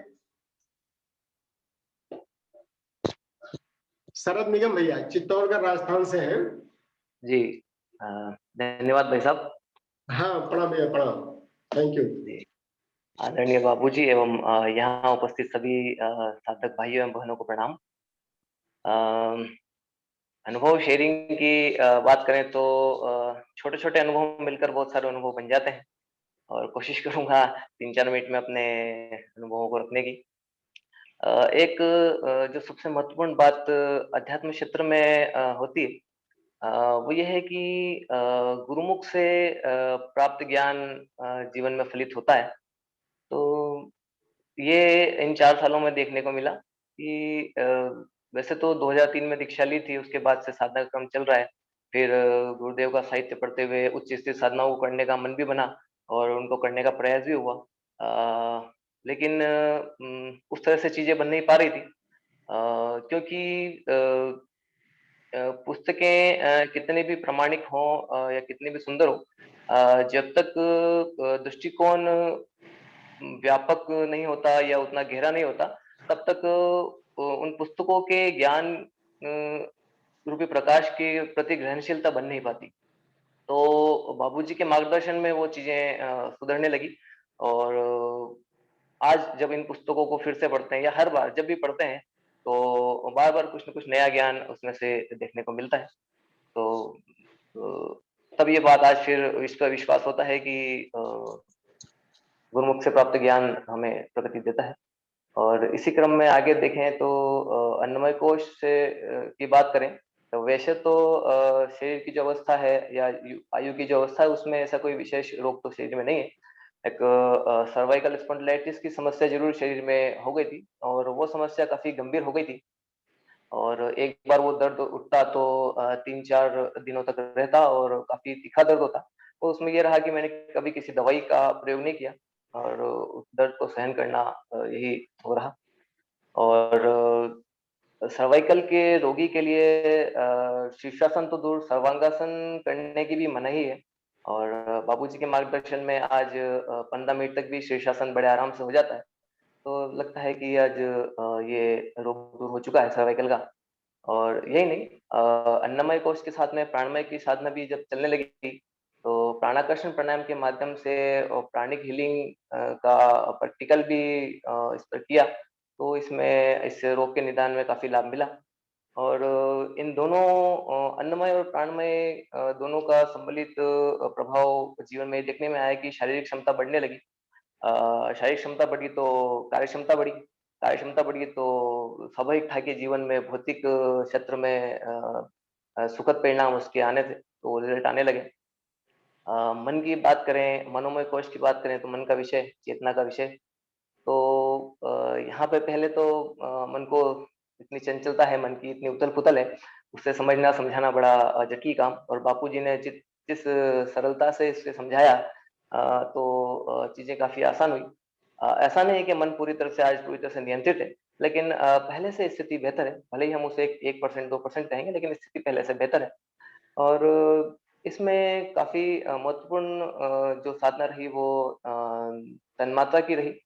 शरद निगम भैया चित्तौड़गढ़ राजस्थान से हैं। जी धन्यवाद भाई साहब। हाँ प्रणाम भैया, प्रणाम, थैंक यू। आदरणीय बाबूजी एवं यहाँ उपस्थित सभी साधक भाइयों एवं बहनों को प्रणाम। अनुभव शेयरिंग की बात करें तो छोटे छोटे अनुभव मिलकर बहुत सारे अनुभव बन जाते हैं, और कोशिश करूंगा 3-4 मिनट में अपने अनुभवों को रखने की। एक जो सबसे महत्वपूर्ण बात अध्यात्म क्षेत्र में होती है, वो ये है कि गुरुमुख से प्राप्त ज्ञान जीवन में फलित होता है। तो ये इन 4 सालों में देखने को मिला कि वैसे तो 2003 में दीक्षा ली थी, उसके बाद से साधना का क्रम चल रहा है। फिर गुरुदेव का साहित्य पढ़ते हुए उच्च स्थिर साधनाओं को करने का मन भी बना और उनको करने का प्रयास भी हुआ। लेकिन उस तरह से चीजें बन नहीं पा रही थी, क्योंकि पुस्तकें कितने भी प्रामाणिक हों या कितने भी सुंदर हो, जब तक दृष्टिकोण व्यापक नहीं होता या उतना गहरा नहीं होता, तब तक उन पुस्तकों के ज्ञान रूपी प्रकाश के प्रति ग्रहणशीलता बन नहीं पाती। तो बाबूजी के मार्गदर्शन में वो चीजें सुधरने लगी, और आज जब इन पुस्तकों को फिर से पढ़ते हैं या हर बार जब भी पढ़ते हैं, तो बार-बार कुछ न कुछ नया ज्ञान उसमें से देखने को मिलता है। तो तब ये बात आज फिर इस पर विश्वास होता है कि गुरुमुख से प्राप्त ज्ञान हमें प्रगति देता है। और इसी क्रम में आगे देखें तो अन्नमय कोश से की बात करें तो वैसे तो शरीर की जो अवस्था है या आयु की जो अवस्था है, उसमें ऐसा कोई विशेष रोग तो शरीर में नहीं है। एक सर्वाइकल स्पॉन्डिलाइटिस की समस्या जरूर शरीर में हो गई थी, और वो समस्या काफी गंभीर हो गई थी, और एक बार वो दर्द उठता तो 3-4 दिनों तक रहता और काफी तीखा दर्द होता। तो उसमें ये रहा कि मैंने कभी किसी दवाई का प्रयोग नहीं किया, और उस दर्द को सहन करना यही हो रहा। और सर्वाइकल के रोगी के लिए शीर्षासन तो दूर, सर्वांगासन करने की भी मनाही है। और बाबूजी के मार्गदर्शन में आज 15 मिनट तक भी शीर्षासन बड़े आराम से हो जाता है। तो लगता है कि आज ये रोग दूर हो चुका है सर्वाइकल का। और यही नहीं, अन्नमय कोश के साथ में प्राणमय की साधना भी जब चलने लगी, तो प्राणाकर्षण प्राणायाम के माध्यम से प्राणिक हीलिंग का प्रैक्टिकल भी इस पर किया, तो इसमें इस रोग के निदान में काफ़ी लाभ मिला। और इन दोनों अन्नमय और प्राणमय दोनों का सम्मिलित प्रभाव जीवन में देखने में आया कि शारीरिक क्षमता बढ़ने लगी। शारीरिक क्षमता बढ़ी तो कार्य क्षमता बढ़ी, कार्य क्षमता बढ़ी तो स्वाभाविक था कि जीवन में भौतिक क्षेत्र में सुखद परिणाम उसके आने थे, तो रिजल्ट आने लगे। मन की बात करें, मनोमय कोश की बात करें तो मन का विषय, चेतना का विषय, तो यहाँ पे पहले तो मन को इतनी चंचलता है, मन की इतनी उथल-पुथल है, उसे समझना समझाना बड़ा जटिल काम। और बापूजी ने जिस सरलता से इसे समझाया, तो चीजें काफी आसान हुई। ऐसा नहीं है कि मन पूरी तरह से आज पूरी तरह से नियंत्रित है, लेकिन पहले से स्थिति बेहतर है। भले ही हम उसे 1% 2% कहेंगे, लेकिन स्थिति पहले से बेहतर है। और इसमें काफी महत्वपूर्ण जो साधना रही वो तन्मात्रा की रही।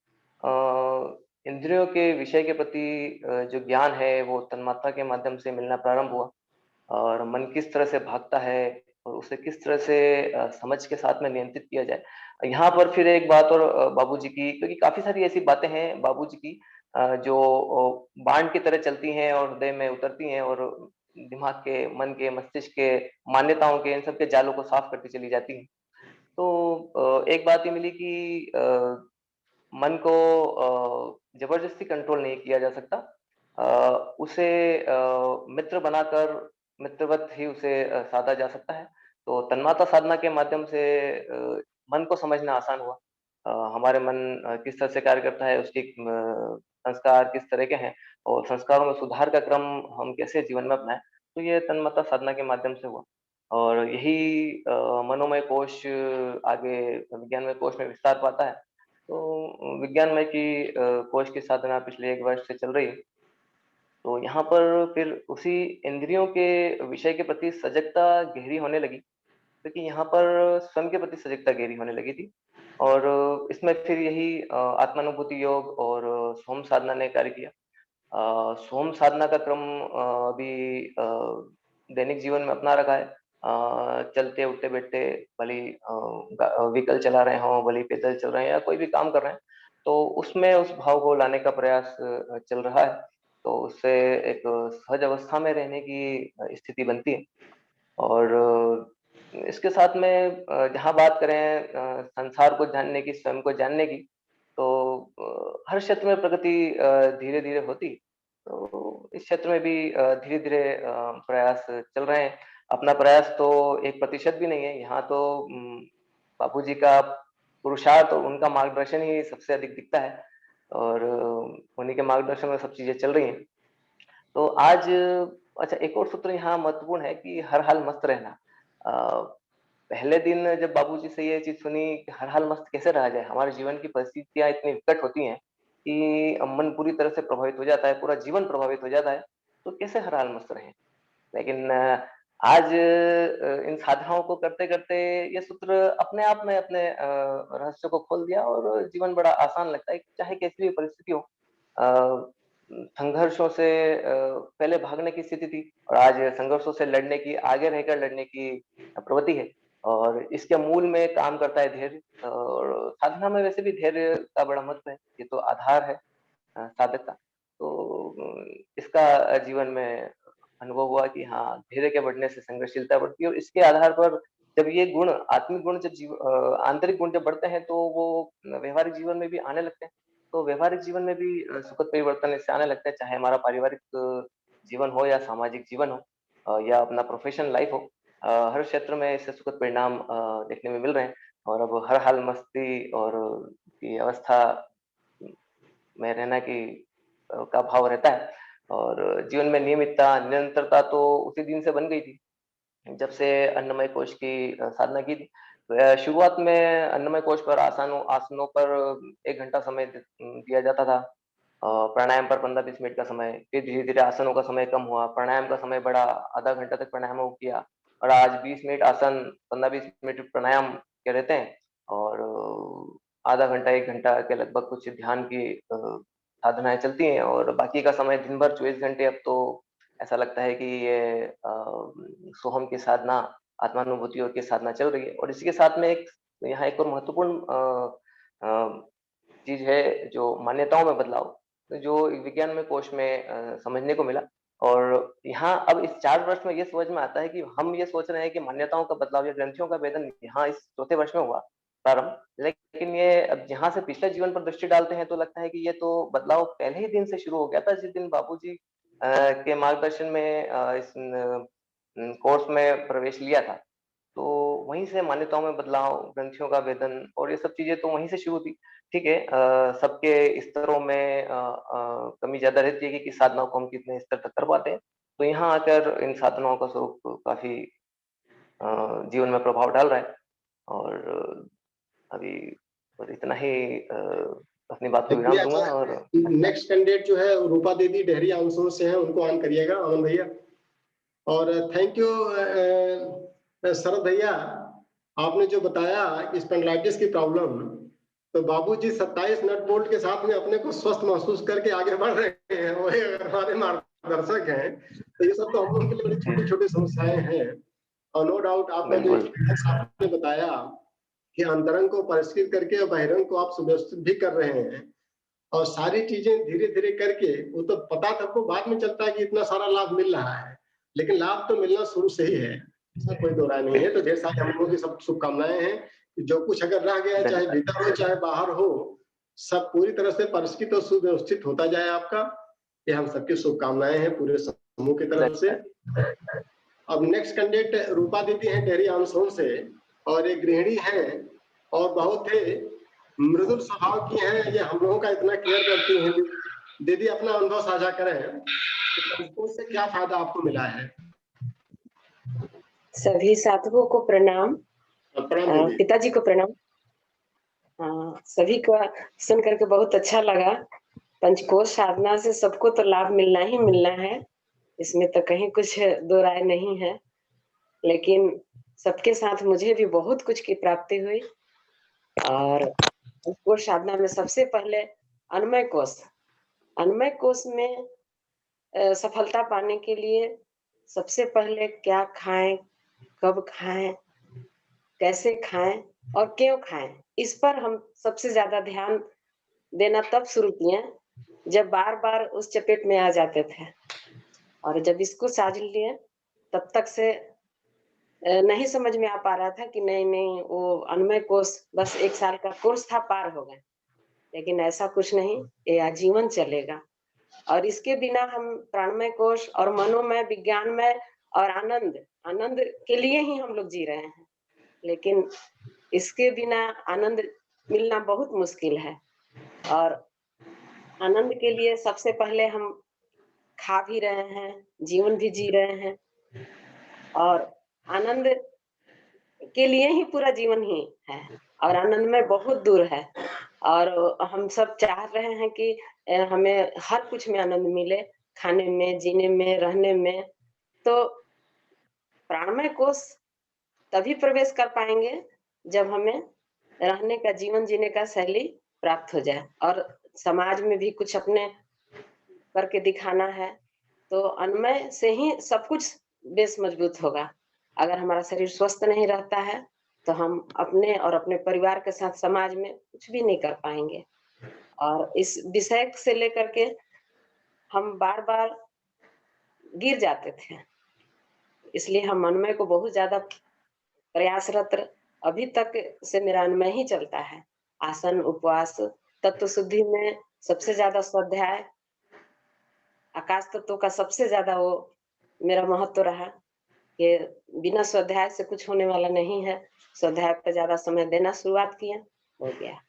इंद्रियों के विषय के प्रति जो ज्ञान है वो तन्मात्रा के माध्यम से मिलना प्रारंभ हुआ, और मन किस तरह से भागता है और उसे किस तरह से समझ के साथ में नियंत्रित किया जाए। यहाँ पर फिर एक बात और बाबूजी की, क्योंकि काफी सारी ऐसी बातें हैं बाबूजी की जो बाण की तरह चलती हैं और हृदय में उतरती हैं और दिमाग के, मन के, मस्तिष्क के, मान्यताओं के, इन सब के जालों को साफ करती चली जाती हैं। तो एक बात ये मिली कि मन को जबरदस्ती कंट्रोल नहीं किया जा सकता। उसे मित्र बनाकर मित्रवत ही उसे साधा जा सकता है। तो तन्मात्रा साधना के माध्यम से मन को समझना आसान हुआ। हमारे मन किस तरह से कार्य करता है, उसके संस्कार किस तरह के हैं और संस्कारों में सुधार का क्रम हम कैसे जीवन में अपनाएं, तो ये तन्मात्रा साधना के माध्यम से हुआ। और यही मनोमय कोश आगे विज्ञानमय कोश में विस्तार पाता है। तो विज्ञानमय की कोश की साधना पिछले 1 वर्ष से चल रही है। तो यहाँ पर फिर उसी इंद्रियों के विषय के प्रति सजगता गहरी होने लगी, क्योंकि यहाँ पर स्वयं के प्रति सजगता गहरी होने लगी थी। और इसमें फिर यही आत्मानुभूति योग और सोम साधना ने कार्य किया। सोम साधना का क्रम अभी दैनिक जीवन में अपना रखा है। चलते उठते बैठते, भले ही व्हीकल चला रहे हों, भले ही पैदल चल रहे हैं या कोई भी काम कर रहे हैं, तो उसमें उस भाव को लाने का प्रयास चल रहा है। तो उससे एक सहज अवस्था में रहने की स्थिति बनती है। और इसके साथ में जहाँ बात करें संसार को जानने की, स्वयं को जानने की, तो हर क्षेत्र में प्रगति धीरे-धीरे होती। तो इस क्षेत्र में भी धीरे-धीरे प्रयास चल रहे हैं। अपना प्रयास तो 1% भी नहीं है, यहाँ तो बापूजी का पुरुषार्थ और उनका मार्गदर्शन ही सबसे अधिक दिखता है, और उन्हीं के मार्गदर्शन में सब चीज़ें चल रही हैं। तो आज अच्छा, एक और सूत्र यहाँ महत्वपूर्ण है कि हर हाल मस्त रहना। पहले दिन जब बाबूजी से ये चीज़ सुनी कि हर हाल मस्त कैसे रहा जाए, हमारे जीवन की परिस्थितियाँ इतनी विकट होती हैं कि मन पूरी तरह से प्रभावित हो जाता है, पूरा जीवन प्रभावित हो जाता है, तो कैसे हर हाल मस्त रहें? लेकिन आज इन साधनाओं को करते-करते ये सूत्र अपने आप में अपने रहस्य को खोल दिया और जीवन बड़ा आसान लगता है, चाहे कैसी भी परिस्थिति हो। अ, संघर्षों से पहले भागने की स्थिति थी और आज संघर्षों से लड़ने की, आगे रहकर लड़ने की प्रवृत्ति है, और इसके मूल में काम करता है धैर्य। और साधना में वैसे भी धैर्य का बड़ा महत्व है, ये तो आधार है साधक का। तो इसका जीवन में अनुभव हुआ कि हाँ, धैर्य के बढ़ने से संघर्षशीलता बढ़ती है, और इसके आधार पर जब ये गुण, आत्मिक गुण, जब आंतरिक गुण जब बढ़ते हैं, तो वो व्यवहारिक जीवन में भी आने लगते हैं। तो व्यवहारिक जीवन में भी सुखद परिवर्तन इससे आने लगता है, चाहे हमारा पारिवारिक जीवन हो या सामाजिक जीवन हो, या अपना प्रोफेशनल लाइफ हो। हर क्षेत्र में इससे सुखद परिणाम देखने में मिल रहे हैं, और अब हर हाल मस्ती और की अवस्था में रहना की का भाव रहता है। और जीवन में नियमितता, निरंतरता तो उसी दिन से बन गई थी, जब से अन्नमय कोश की साधना की थी। शुरुआत में अन्नमय कोश पर आसनों आसनों पर 1 घंटा समय दिया जाता था। प्राणायाम पर 15-20 मिनट का समय, फिर धीरे-धीरे आसनों का समय कम हुआ, प्राणायाम का समय बढ़ा, आधा घंटा तक प्राणायाम किया, और आज 20 मिनट आसन, 15-20 मिनट प्राणायाम के रहते हैं और आधा घंटा 1 घंटा के लगभग कुछ ध्यान की साधनाएं चलती हैं और बाकी का समय दिन भर 24 घंटे अब तो ऐसा लगता है कि ये सोहम की साधना, आत्मानुभूतियों की साधना चल रही है। और इसी के साथ में यहाँ एक और महत्वपूर्ण चीज है जो मान्यताओं में बदलाव, जो विज्ञान में कोश में समझने को मिला। और यहाँ अब इस 4 वर्ष में ये समझ में आता है कि हम ये सोच रहे हैं कि मान्यताओं का बदलाव या ग्रंथियों का भेदन यहाँ इस चौथे वर्ष में हुआ प्रारंभ, लेकिन ये अब जहाँ से पिछले जीवन पर दृष्टि डालते हैं तो लगता है कि ये तो बदलाव पहले ही दिन से शुरू हो गया था, जिस दिन बाबूजी के मार्गदर्शन में इस कोर्स में प्रवेश लिया था। तो वहीं से मान्यताओं में बदलाव, ग्रंथियों का भेदन और ये सब चीजें तो वहीं से शुरू थी। ठीक है, सबके स्तरों में कमी ज्यादा रहती है कि किस साधनाओं को हम कितने स्तर तक कर पाते हैं। तो यहाँ आकर इन साधनाओं का स्वरूप काफी जीवन में प्रभाव डाल रहा है। और अभी बस इतना ही अपनी बात को विराम दूंगा। और नेक्स्ट कैंडिडेट जो है रूपा दीदी डेहरी आउंसों से है, उनको ऑन करिएगा अमन भैया। और थैंक यू शरद भैया, आपने जो बताया स्पेंडिलाइटिस की प्रॉब्लम, तो बाबूजी 27 नट बोल्ट के साथ में अपने को स्वस्थ महसूस करके आगे बढ़ रहे हैं, वो हमारे मार्गदर्शक हैं। तो ये सब तो हम लोगों के लिए बड़ी छोटी छोटी समस्याएं हैं। और नो डाउट आपका जो आपने बताया कि अंतरंग को परिष्कृत करके और बहिरंग को आप सुव्यवस्थित भी कर रहे हैं, और सारी चीजें धीरे धीरे करके, वो तो पता सबको बाद में चलता है कि इतना सारा लाभ मिल रहा है, लेकिन लाभ तो मिलना शुरू से ही है, इसमें कोई दो राय नहीं है। तो ढेर सारी हम लोगों की सब शुभकामनाएं हैं कि जो कुछ अगर रह गया, चाहे भीतर हो चाहे बाहर हो, सब पूरी तरह से परिष्कृत और सुव्यवस्थित होता जाए आपका। ये हम सबकी शुभकामनाएं हैं पूरे समूह की तरफ से। अब नेक्स्ट कैंडिडेट रूपा दीदी हैं डेहरी आउंसों से, और एक गृहिणी है और बहुत ही मृदुल स्वभाव की हैं, ये हम लोगों का इतना केयर करती हैं। दीदी अपना अनुभव साझा करें, उससे क्या फायदा आपको मिला है? सभी साधकों को प्रणाम, पिताजी को प्रणाम। सभी को सुन करके बहुत अच्छा लगा। पंचकोश साधना से सबको तो लाभ मिलना ही मिलना है, इसमें तो कहीं कुछ दो राय नहीं है। लेकिन सबके साथ मुझे भी बहुत कुछ की प्राप्ति हुई। और पंचकोश साधना में सबसे पहले अन्वय कोश में सफलता पाने के लिए सबसे पहले क्या खाएं, कब खाएं, कैसे खाएं और क्यों खाएं, इस पर हम सबसे ज्यादा ध्यान देना तब शुरू किए जब बार बार उस चपेट में आ जाते थे। और जब इसको साझ लिए तब तक से नहीं समझ में आ पा रहा था कि नहीं वो अन्वय कोश बस 1 साल का कोर्स था, पार हो गए। लेकिन ऐसा कुछ नहीं, ये आजीवन चलेगा। और इसके बिना हम प्राणमय कोश और मनोमय, विज्ञानमय और आनंद के लिए ही हम लोग जी रहे हैं। लेकिन इसके बिना आनंद मिलना बहुत मुश्किल है। और आनंद के लिए सबसे पहले हम खा भी रहे हैं, जीवन भी जी रहे हैं, और आनंद के लिए ही पूरा जीवन ही है। और आनंद में बहुत दूर है। और हम सब चाह रहे हैं कि हमें हर कुछ में आनंद मिले, खाने में, जीने में, रहने में। तो प्राणमय कोश तभी प्रवेश कर पाएंगे जब हमें रहने का, जीवन जीने का शैली प्राप्त हो जाए और समाज में भी कुछ अपने करके दिखाना है। तो अन्वय से ही सब कुछ बेस मजबूत होगा। अगर हमारा शरीर स्वस्थ नहीं रहता है तो हम अपने और अपने परिवार के साथ समाज में कुछ भी नहीं कर पाएंगे। और इस विषय से लेकर के हम बार बार गिर जाते थे, इसलिए हम अन्वय को बहुत ज्यादा प्रयासरत, अभी तक से मेरा अन्वय ही चलता है। आसन, उपवास, तत्व शुद्धि में सबसे ज्यादा स्वाध्याय, आकाश तत्व का सबसे ज्यादा वो मेरा महत्व रहा कि बिना स्वाध्याय से कुछ होने वाला नहीं है। स्वाध्याय पर ज्यादा समय देना शुरुआत किया, हो गया।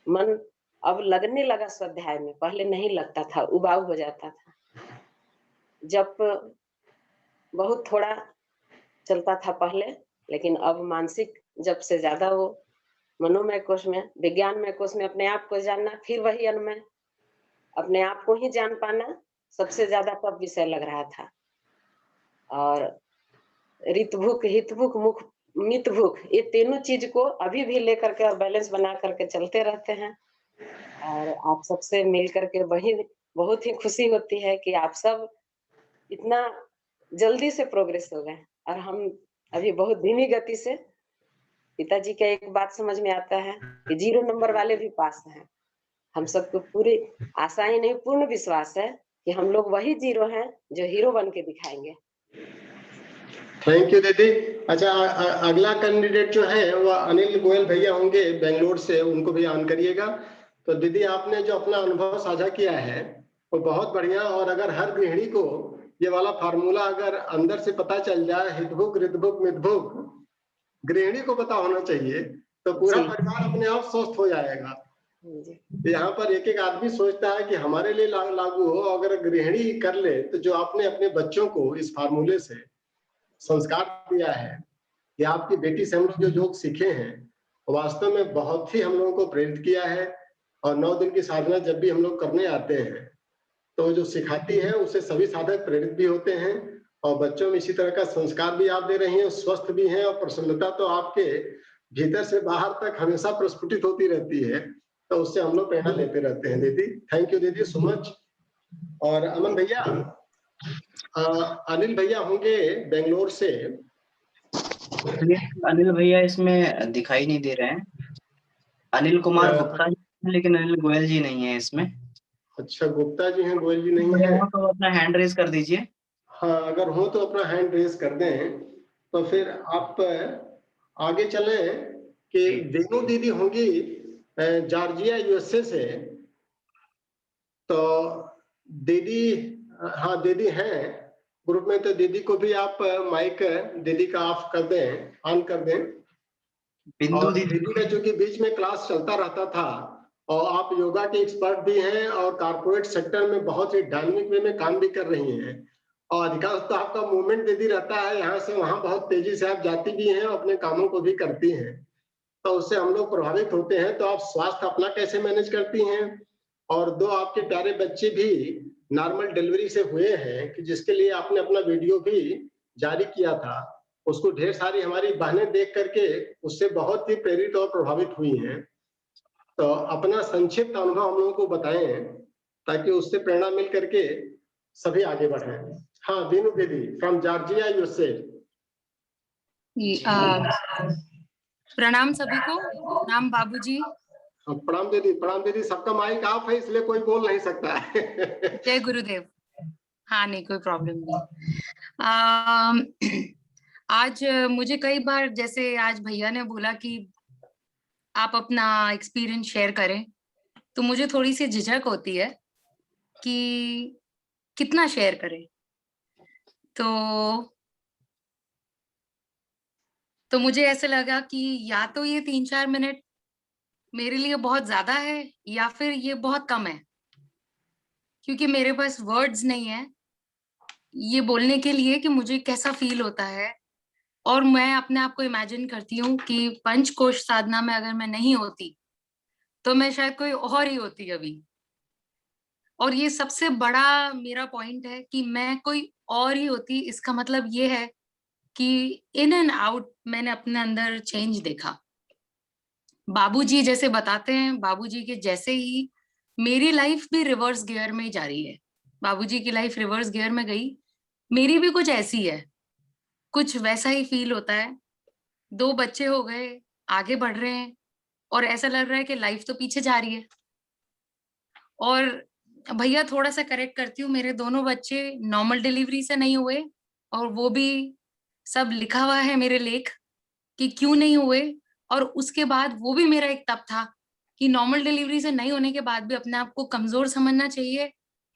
मन अब लगने लगा स्वाध्याय में, पहले नहीं लगता था, उबाऊ हो जाता था। जब बहुत थोड़ा चलता था पहले, लेकिन अब मानसिक जब से ज्यादा वो मनोमय कोश में, विज्ञानमय कोश में अपने आप को जानना, फिर वही अन्वय, अपने आप को ही जान पाना सबसे ज्यादा तब विषय लग रहा था। और रितभुक, हितभुक, मुख मितभुक, ये तीनों चीज को अभी भी लेकर के और बैलेंस बना करके चलते रहते हैं। और आप सबसे मिल करके वही बहुत ही खुशी होती है कि आप सब इतना जल्दी से प्रोग्रेस हो गए और हम अभी बहुत धीमी गति से। पिताजी का एक बात समझ में आता है कि 0 नंबर वाले भी पास हैं। हम सबको पूरी आशा ही नहीं, पूर्ण विश्वास है कि हम लोग वही 0 हैं जो हीरो बन के दिखाएंगे। थैंक यू दीदी। अच्छा, अगला कैंडिडेट जो है वो अनिल गोयल भैया होंगे बेंगलोर से, उनको भी ऑन करिएगा। तो दीदी आपने जो अपना अनुभव साझा किया है वो बहुत बढ़िया, और अगर हर गृहिणी को ये वाला फार्मूला अगर अंदर से पता चल जाए, हितभुक, रितभुक, मितभुक, गृहिणी को पता होना चाहिए, तो पूरा परिवार अपने आप स्वस्थ हो जाएगा। यहाँ पर एक एक आदमी सोचता है कि हमारे लिए लागू हो, अगर गृहिणी कर ले तो जो आपने अपने बच्चों को इस फार्मूले से संस्कार दिया है कि आपकी बेटी से हम लोग जो योग सीखे हैं वास्तव में बहुत ही हम लोगों को प्रेरित किया है। और 9 दिन की साधना जब भी हम लोग करने आते हैं तो जो सिखाती है उससे सभी साधक प्रेरित भी होते हैं, और बच्चों में इसी तरह का संस्कार भी आप दे रही हैं, स्वस्थ भी हैं, और प्रसन्नता तो आपके भीतर से बाहर तक हमेशा प्रस्फुटित होती रहती है। तो उससे हम लोग प्रेरणा लेते रहते हैं दीदी। थैंक यू दीदी सो मच। और अमन भैया, अनिल भैया होंगे बेंगलोर से। अनिल भैया इसमें दिखाई नहीं दे रहे हैं। अनिल कुमार गुप्ता जी, लेकिन अनिल गोयल जी नहीं है इसमें। अच्छा, गुप्ता जी हैं, गोयल जी नहीं है। तो अपना हैंड रेज कर दीजिए। हाँ, अगर हो तो अपना हैंड रेज कर दें, तो फिर आप आगे चलें कि वेणु दीदी होंगी जॉर्जिया यूएसए से। तो दीदी, हाँ दीदी हैं ग्रुप में, तो दीदी को भी आप माइक दीदी का ऑफ कर दें, ऑन कर दें। बिंदु दीदी का चूंकि बीच में क्लास चलता रहता था, और आप योगा के एक्सपर्ट भी हैं और कारपोरेट सेक्टर में बहुत ही डायनामिक वे में काम भी कर रही हैं, और अधिकांश तो आपका मूवमेंट दीदी रहता है यहाँ से वहाँ, बहुत तेजी से आप जाती भी हैं, अपने कामों को भी करती हैं, तो उससे हम लोग प्रभावित होते हैं। तो आप स्वास्थ्य अपना कैसे मैनेज करती हैं, और 2 आपके प्यारे बच्चे भी नॉर्मल डिलीवरी से हुए हैं कि जिसके लिए आपने अपना वीडियो भी जारी किया था, उसको ढेर सारी हमारी बहनें देख करके उससे बहुत ही प्रेरित और प्रभावित हुई हैं। तो अपना संक्षिप्त अनुभव हम लोगों को बताएं ताकि उससे प्रेरणा मिल करके सभी आगे बढ़े। हाँ दीनू दीदी फ्रॉम जॉर्जिया यूएसए। प्रणाम सभी को। प्रणाम बाबूजी। प्रणाम दीदी। प्रणाम दीदी। सबका माइक ऑफ है इसलिए कोई बोल नहीं सकता है। जय गुरुदेव। हाँ नहीं, कोई प्रॉब्लम नहीं। आज मुझे कई बार, जैसे आज भैया ने बोला कि आप अपना एक्सपीरियंस शेयर करें, तो मुझे थोड़ी सी झिझक होती है कि कितना शेयर करें। तो मुझे ऐसे लगा कि या तो ये 3-4 मिनट मेरे लिए बहुत ज्यादा है, या फिर ये बहुत कम है, क्योंकि मेरे पास वर्ड्स नहीं है ये बोलने के लिए कि मुझे कैसा फील होता है। और मैं अपने आप को इमेजिन करती हूँ कि पंचकोश साधना में अगर मैं नहीं होती तो मैं शायद कोई और ही होती अभी। और ये सबसे बड़ा मेरा पॉइंट है कि मैं कोई और ही होती। इसका मतलब ये है कि इन एंड आउट मैंने अपने अंदर चेंज देखा। बाबूजी जैसे बताते हैं, बाबूजी के जैसे ही मेरी लाइफ भी रिवर्स गियर में जा रही है। बाबूजी की लाइफ रिवर्स गियर में गई, मेरी भी कुछ ऐसी है, कुछ वैसा ही फील होता है। 2 बच्चे हो गए, आगे बढ़ रहे हैं, और ऐसा लग रहा है कि लाइफ तो पीछे जा रही है। और भैया थोड़ा सा करेक्ट करती हूँ, मेरे दोनों बच्चे नॉर्मल डिलीवरी से नहीं हुए, और वो भी सब लिखा हुआ है मेरे लेख कि क्यों नहीं हुए। और उसके बाद वो भी मेरा एक तप था कि नॉर्मल डिलीवरी से नहीं होने के बाद भी अपने आप को कमजोर समझना चाहिए,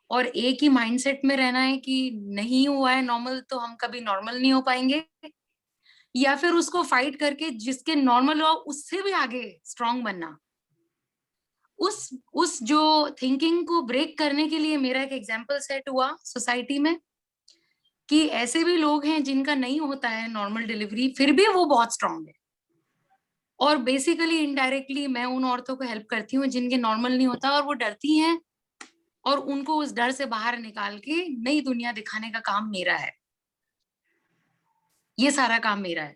और एक ही माइंडसेट में रहना है कि नहीं हुआ है नॉर्मल तो हम कभी नॉर्मल नहीं हो पाएंगे, या फिर उसको फाइट करके जिसके नॉर्मल हो उससे भी आगे स्ट्रांग बनना। उस जो थिंकिंग को ब्रेक करने के लिए मेरा एक एग्जाम्पल सेट हुआ सोसाइटी में कि ऐसे भी लोग हैं जिनका नहीं होता है नॉर्मल डिलीवरी, फिर भी वो बहुत स्ट्रांग है। और बेसिकली इनडायरेक्टली मैं उन औरतों को हेल्प करती हूँ जिनके नॉर्मल नहीं होता और वो डरती हैं, और उनको उस डर से बाहर निकाल के नई दुनिया दिखाने का काम मेरा है। ये सारा काम मेरा है।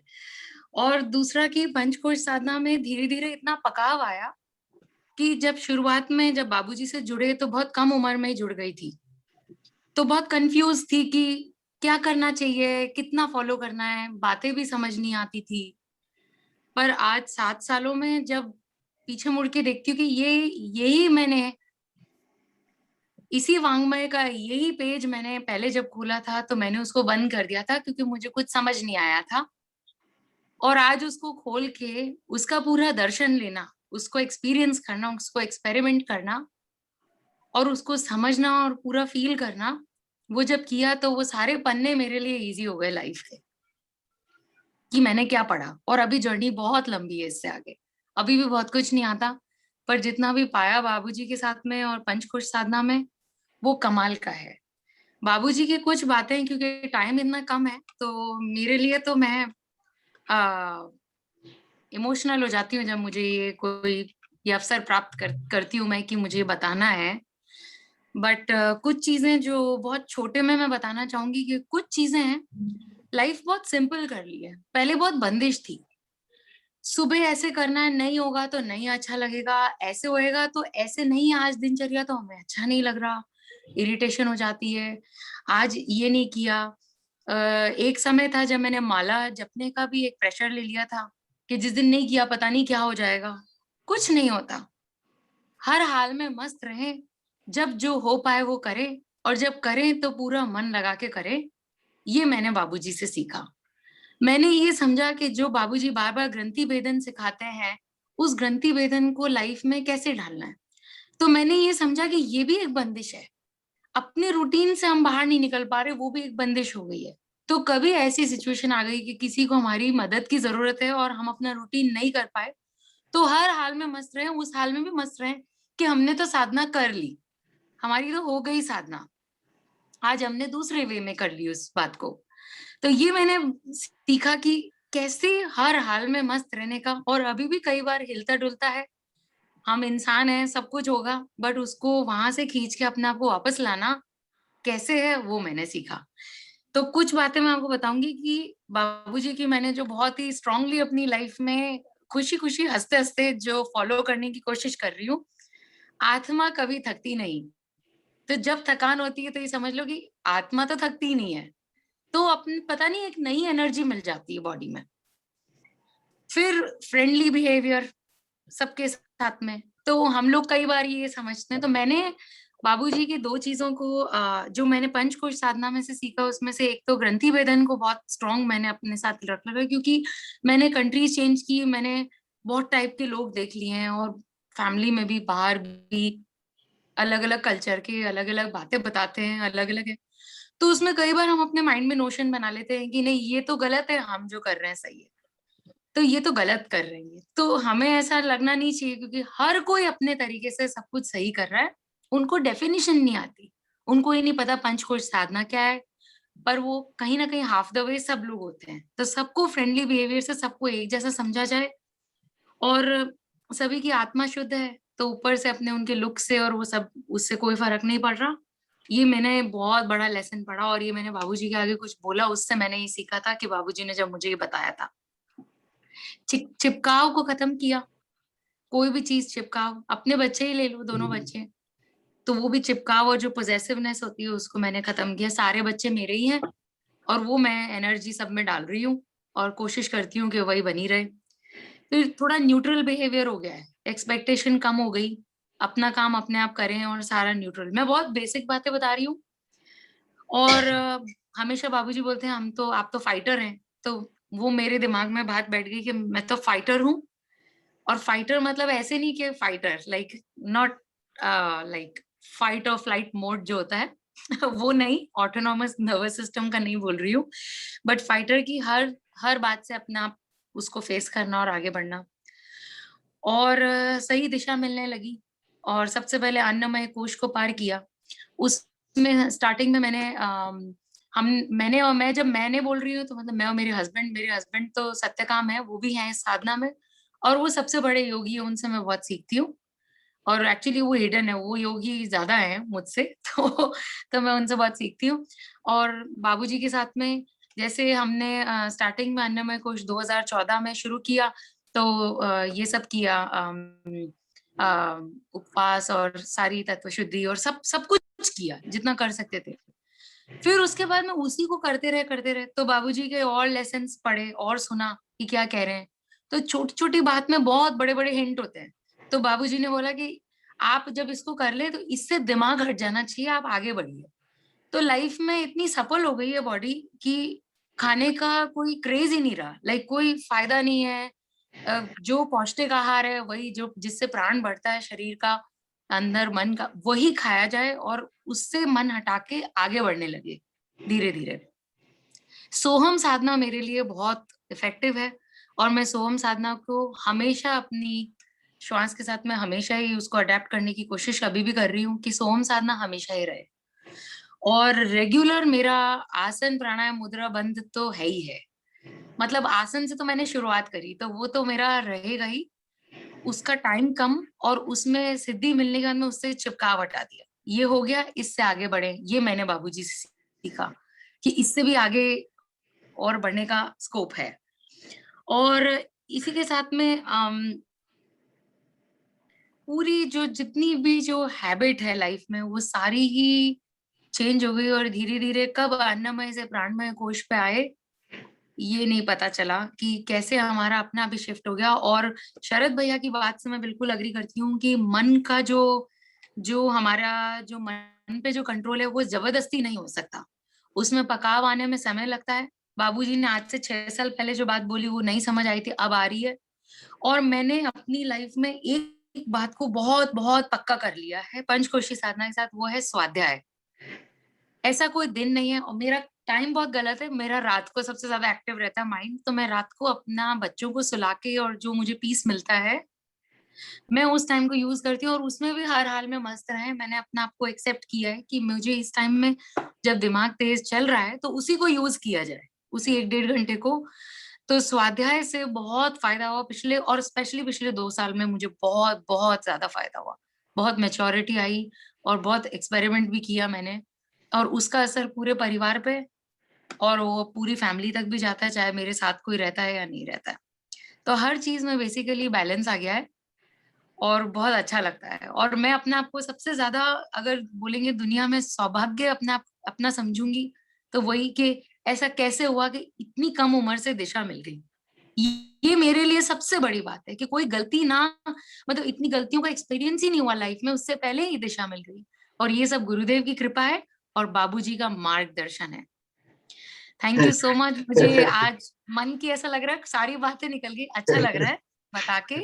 और दूसरा कि पंचकोश साधना में धीरे धीरे इतना पकाव आया कि जब शुरुआत में जब बाबूजी से जुड़े तो बहुत कम उम्र में ही जुड़ गई थी, तो बहुत कंफ्यूज थी कि क्या करना चाहिए, कितना फॉलो करना है, बातें भी समझ नहीं आती थी। पर आज 7 सालों में जब पीछे मुड़ के देखती हूँ कि यही मैंने इसी वांग्मय का यही पेज मैंने पहले जब खोला था तो मैंने उसको बंद कर दिया था क्योंकि मुझे कुछ समझ नहीं आया था। और आज उसको खोल के उसका पूरा दर्शन लेना, उसको एक्सपीरियंस करना, उसको एक्सपेरिमेंट करना और उसको समझना और पूरा फील करना, वो जब किया तो वो सारे पन्ने मेरे लिए इजी हो गए लाइफ के कि मैंने क्या पढ़ा। और अभी जर्नी बहुत लंबी है इससे आगे, अभी भी बहुत कुछ नहीं आता, पर जितना भी पाया बाबूजी के साथ में और पंचकोश साधना में वो कमाल का है। बाबूजी की कुछ बातें, क्योंकि टाइम इतना कम है तो मेरे लिए तो मैं इमोशनल हो जाती हूँ जब मुझे ये कोई ये अवसर प्राप्त करती हूँ मैं कि मुझे बताना है। बट कुछ चीजें जो बहुत छोटे में मैं बताना चाहूंगी कि कुछ चीजें हैं, लाइफ बहुत सिंपल कर ली है। पहले बहुत बंदिश थी, सुबह ऐसे करना है, नहीं होगा तो नहीं अच्छा लगेगा, ऐसे होएगा तो ऐसे नहीं, आज दिनचर्या तो हमें अच्छा नहीं लग रहा, इरिटेशन हो जाती है, आज ये नहीं किया। एक समय था जब मैंने माला जपने का भी एक प्रेशर ले लिया था कि जिस दिन नहीं किया पता नहीं क्या हो जाएगा। कुछ नहीं होता, हर हाल में मस्त रहे, जब जो हो पाए वो करे, और जब करें तो पूरा मन लगा के करे। ये मैंने बाबूजी से सीखा। मैंने ये समझा कि जो बाबूजी बार बार ग्रंथि भेदन सिखाते हैं, उस ग्रंथि भेदन को लाइफ में कैसे ढालना है। तो मैंने ये समझा कि ये भी एक बंदिश है, अपने रूटीन से हम बाहर नहीं निकल पा रहे, वो भी एक बंदिश हो गई है। तो कभी ऐसी सिचुएशन आ गई कि किसी को हमारी मदद की जरूरत है और हम अपना रूटीन नहीं कर पाए, तो हर हाल में मस्त रहे, उस हाल में भी मस्त रहे कि हमने तो साधना कर ली, हमारी तो हो गई साधना, आज हमने दूसरे वे में कर ली उस बात को। तो ये मैंने सीखा कि कैसे हर हाल में मस्त रहने का। और अभी भी कई बार हिलता डुलता है, हम इंसान हैं, सब कुछ होगा, बट उसको वहां से खींच के अपने आप को वापस लाना कैसे है वो मैंने सीखा। तो कुछ बातें मैं आपको बताऊंगी कि बाबूजी की मैंने जो बहुत ही स्ट्रांगली अपनी लाइफ में खुशी खुशी हंसते हंसते जो फॉलो करने की कोशिश कर रही हूँ। आत्मा कभी थकती नहीं, तो जब थकान होती है तो ये समझ लो कि आत्मा तो थकती ही नहीं है, तो अपनी पता नहीं एक नई एनर्जी मिल जाती है बॉडी में। फिर फ्रेंडली बिहेवियर सबके साथ में, तो हम लोग कई बार ये समझते हैं। तो मैंने बाबूजी की 2 चीजों को जो मैंने पंचकोश साधना में से सीखा, उसमें से एक तो ग्रंथि भेदन को बहुत स्ट्रॉन्ग मैंने अपने साथ रख लगा, क्योंकि मैंने कंट्री चेंज की, मैंने बहुत टाइप के लोग देख लिए हैं, और फैमिली में भी बाहर भी अलग अलग कल्चर के अलग अलग बातें बताते हैं, अलग अलग है। तो उसमें कई बार हम अपने माइंड में नोशन बना लेते हैं कि नहीं ये तो गलत है, हम जो कर रहे हैं सही है, तो ये तो गलत कर रहे हैं। तो हमें ऐसा लगना नहीं चाहिए, क्योंकि हर कोई अपने तरीके से सब कुछ सही कर रहा है, उनको डेफिनेशन नहीं आती, उनको ये नहीं पता पंचकोश साधना क्या है, पर वो कहीं ना कहीं हाफ द वे सब लोग होते हैं। तो सबको फ्रेंडली बिहेवियर से सबको एक जैसा समझा जाए, और सभी की आत्मा शुद्ध है, तो ऊपर से अपने उनके लुक से और वो सब, उससे कोई फर्क नहीं पड़ रहा। ये मैंने बहुत बड़ा लेसन पढ़ा, और ये मैंने बाबूजी के आगे कुछ बोला, उससे मैंने ये सीखा था कि बाबूजी ने जब मुझे ये बताया था, चिपकाव को खत्म किया। कोई भी चीज चिपकाव, अपने बच्चे ही ले लो, दोनों बच्चे, तो वो भी चिपकाव और जो पोजेसिवनेस होती है उसको मैंने खत्म किया। सारे बच्चे मेरे ही हैं, और वो मैं एनर्जी सब में डाल रही हूँ, और कोशिश करती हूँ कि वही बनी रहे। फिर थोड़ा न्यूट्रल बिहेवियर हो गया है, एक्सपेक्टेशन कम हो गई, अपना काम अपने आप करें और सारा न्यूट्रल। मैं बहुत बेसिक बातें बता रही हूँ। और हमेशा बाबूजी बोलते हैं हम तो, आप तो फाइटर हैं, तो वो मेरे दिमाग में बात बैठ गई कि मैं तो फाइटर हूँ। और फाइटर मतलब ऐसे नहीं कि fighter like not like fight और फ्लाइट मोड जो होता है वो नहीं, ऑटोनॉमस नर्वस सिस्टम का नहीं बोल रही हूँ, बट फाइटर की हर हर बात से अपना आप उसको फेस करना और आगे बढ़ना। और सही दिशा मिलने लगी, और सबसे पहले अन्नमय कोश को पार किया। उसमें स्टार्टिंग में मैंने और मैं, जब मैंने बोल रही हूँ तो मतलब मैं और मेरे हस्बैंड तो सत्यकाम है, वो भी हैं इस साधना में, और वो सबसे बड़े योगी है, उनसे मैं बहुत सीखती हूँ। और एक्चुअली वो हिडन है, वो योगी ज्यादा है मुझसे तो मैं उनसे बहुत सीखती हूँ। और बाबूजी के साथ में जैसे हमने स्टार्टिंग में अन्नमय कोश 2014 में शुरू किया, तो ये सब किया, उपवास और सारी तत्व शुद्धि और सब कुछ किया जितना कर सकते थे। फिर उसके बाद में उसी को करते रहे, तो बाबूजी के और लेसन्स पढ़े और सुना कि क्या कह रहे हैं। तो छोटी छोटी बात में बहुत बड़े बड़े हिंट होते हैं। तो बाबूजी ने बोला कि आप जब इसको कर ले तो इससे दिमाग हट जाना चाहिए, आप आगे बढ़िए। तो लाइफ में इतनी सफल हो गई है बॉडी कि खाने का कोई क्रेज ही नहीं रहा, लाइक कोई फायदा नहीं है। जो पौष्टिक आहार है वही, जो जिससे प्राण बढ़ता है शरीर का अंदर, मन का, वही खाया जाए और उससे मन हटा के आगे बढ़ने लगे धीरे धीरे। सोहम साधना मेरे लिए बहुत इफेक्टिव है और मैं सोहम साधना को हमेशा अपनी श्वास के साथ में हमेशा ही उसको अडेप्ट करने की कोशिश अभी भी कर रही हूँ कि सोहम साधना हमेशा ही रहे। और रेगुलर मेरा आसन प्राणायाम मुद्रा बंद तो है ही है। मतलब आसन से तो मैंने शुरुआत करी तो वो तो मेरा रहेगा ही, उसका टाइम कम और उसमें सिद्धि मिलने के बाद में उससे चिपकाव हटा दिया, ये हो गया, इससे आगे बढ़े। ये मैंने बाबूजी से सीखा कि इससे भी आगे और बढ़ने का स्कोप है। और इसी के साथ में पूरी जो जितनी भी जो हैबिट है लाइफ में वो सारी ही चेंज हो गई और धीरे धीरे कब अन्नमय से प्राणमय कोश पे आए ये नहीं पता चला कि कैसे हमारा अपना भी शिफ्ट हो गया। और शरद भैया की बात से मैं बिल्कुल अग्री करती हूँ कि मन का जो हमारा जो मन पे जो कंट्रोल है वो जबरदस्ती नहीं हो सकता, उसमें पकाव आने में समय लगता है। बाबूजी ने आज से 6 साल पहले जो बात बोली वो नहीं समझ आई थी, अब आ रही है। और मैंने अपनी लाइफ में एक बात को बहुत बहुत पक्का कर लिया है पंचकोशी साधना के साथ, वो है स्वाध्याय। ऐसा कोई दिन नहीं है, और मेरा टाइम बहुत गलत है, मेरा रात को सबसे ज्यादा एक्टिव रहता है माइंड, तो मैं रात को अपना बच्चों को सुला के और जो मुझे पीस मिलता है मैं उस टाइम को यूज करती हूँ और उसमें भी हर हाल में मस्त रहे। मैंने अपना आप को एक्सेप्ट किया है कि मुझे इस टाइम में जब दिमाग तेज चल रहा है तो उसी को यूज किया जाए, उसी 1-1.5 घंटे को। तो स्वाध्याय से बहुत फायदा हुआ पिछले, और स्पेशली पिछले 2 साल में मुझे बहुत बहुत ज्यादा फायदा हुआ, बहुत मैच्योरिटी आई और बहुत एक्सपेरिमेंट भी किया मैंने, और उसका असर पूरे परिवार पे और वो पूरी फैमिली तक भी जाता है, चाहे मेरे साथ कोई रहता है या नहीं रहता है। तो हर चीज में बेसिकली बैलेंस आ गया है और बहुत अच्छा लगता है। और मैं अपने आप को सबसे ज्यादा अगर बोलेंगे दुनिया में सौभाग्य अपना समझूंगी तो वही कि ऐसा कैसे हुआ कि इतनी कम उम्र से दिशा मिल गई। ये मेरे लिए सबसे बड़ी बात है कि कोई गलती ना, मतलब इतनी गलतियों का एक्सपीरियंस ही नहीं हुआ लाइफ में, उससे पहले ही दिशा मिल गई। और ये सब गुरुदेव की कृपा है और बाबूजी का मार्गदर्शन है। Thank you so much. मुझे आज मन की ऐसा लग रहा है सारी बातें निकल गई, अच्छा लग रहा है बता के।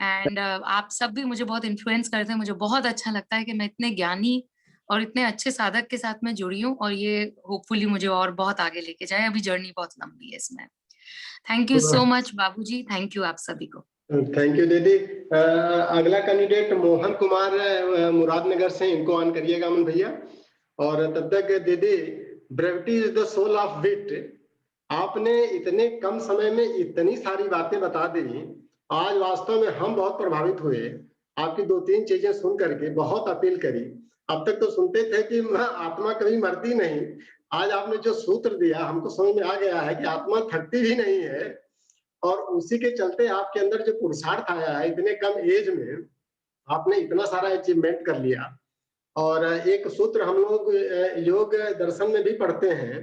एंड आप सब भी मुझे बहुत इन्फ्लुएंस करते हैं, मुझे बहुत अच्छा लगता है कि मैं इतने ज्ञानी और इतने अच्छे साधक के साथ में जुड़ी हूँ और ये होपफुली मुझे और बहुत आगे लेके जाए। अभी जर्नी बहुत लंबी है इसमें। थैंक यू सो मच बाबूजी, थैंक यू आप सभी को। थैंक यू दीदी। अगला कैंडिडेट मोहन कुमार मुरादनगर से, इनको ऑन करिएगा अमन भैया। और तब तक दीदी, brevity is the soul of wit. आपने इतने कम समय में इतनी सारी बातें बता दी, आज वास्तव में हम बहुत प्रभावित हुए। आपकी 2-3 चीजें सुन करके बहुत अपील करी। अब तक तो सुनते थे कि आत्मा कभी मरती नहीं, आज आपने जो सूत्र दिया हमको समझ में आ गया है कि आत्मा थकती भी नहीं है। और उसी के चलते आपके अंदर जो पुरुषार्थ आया है, इतने कम एज में आपने इतना सारा अचीवमेंट कर लिया। और एक सूत्र हम लोग योग दर्शन में भी पढ़ते हैं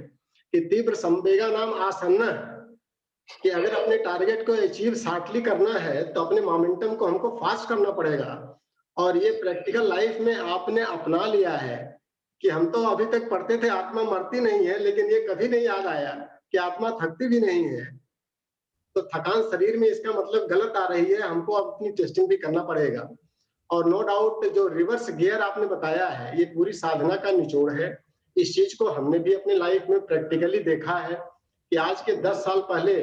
कि तीव्र संवेगा नाम आसन्न, कि अगर अपने टारगेट को अचीव शॉर्टली करना है तो अपने मोमेंटम को हमको फास्ट करना पड़ेगा। और ये प्रैक्टिकल लाइफ में आपने अपना लिया है कि हम तो अभी तक पढ़ते थे आत्मा मरती नहीं है, लेकिन ये कभी नहीं याद आया कि आत्मा थकती भी नहीं है। तो थकान शरीर में, इसका मतलब गलत आ रही है, हमको अपनी टेस्टिंग भी करना पड़ेगा। और नो डाउट जो रिवर्स गियर आपने बताया है, ये पूरी साधना का निचोड़ है। इस चीज को हमने भी अपनी लाइफ में प्रैक्टिकली देखा है कि आज के 10 साल पहले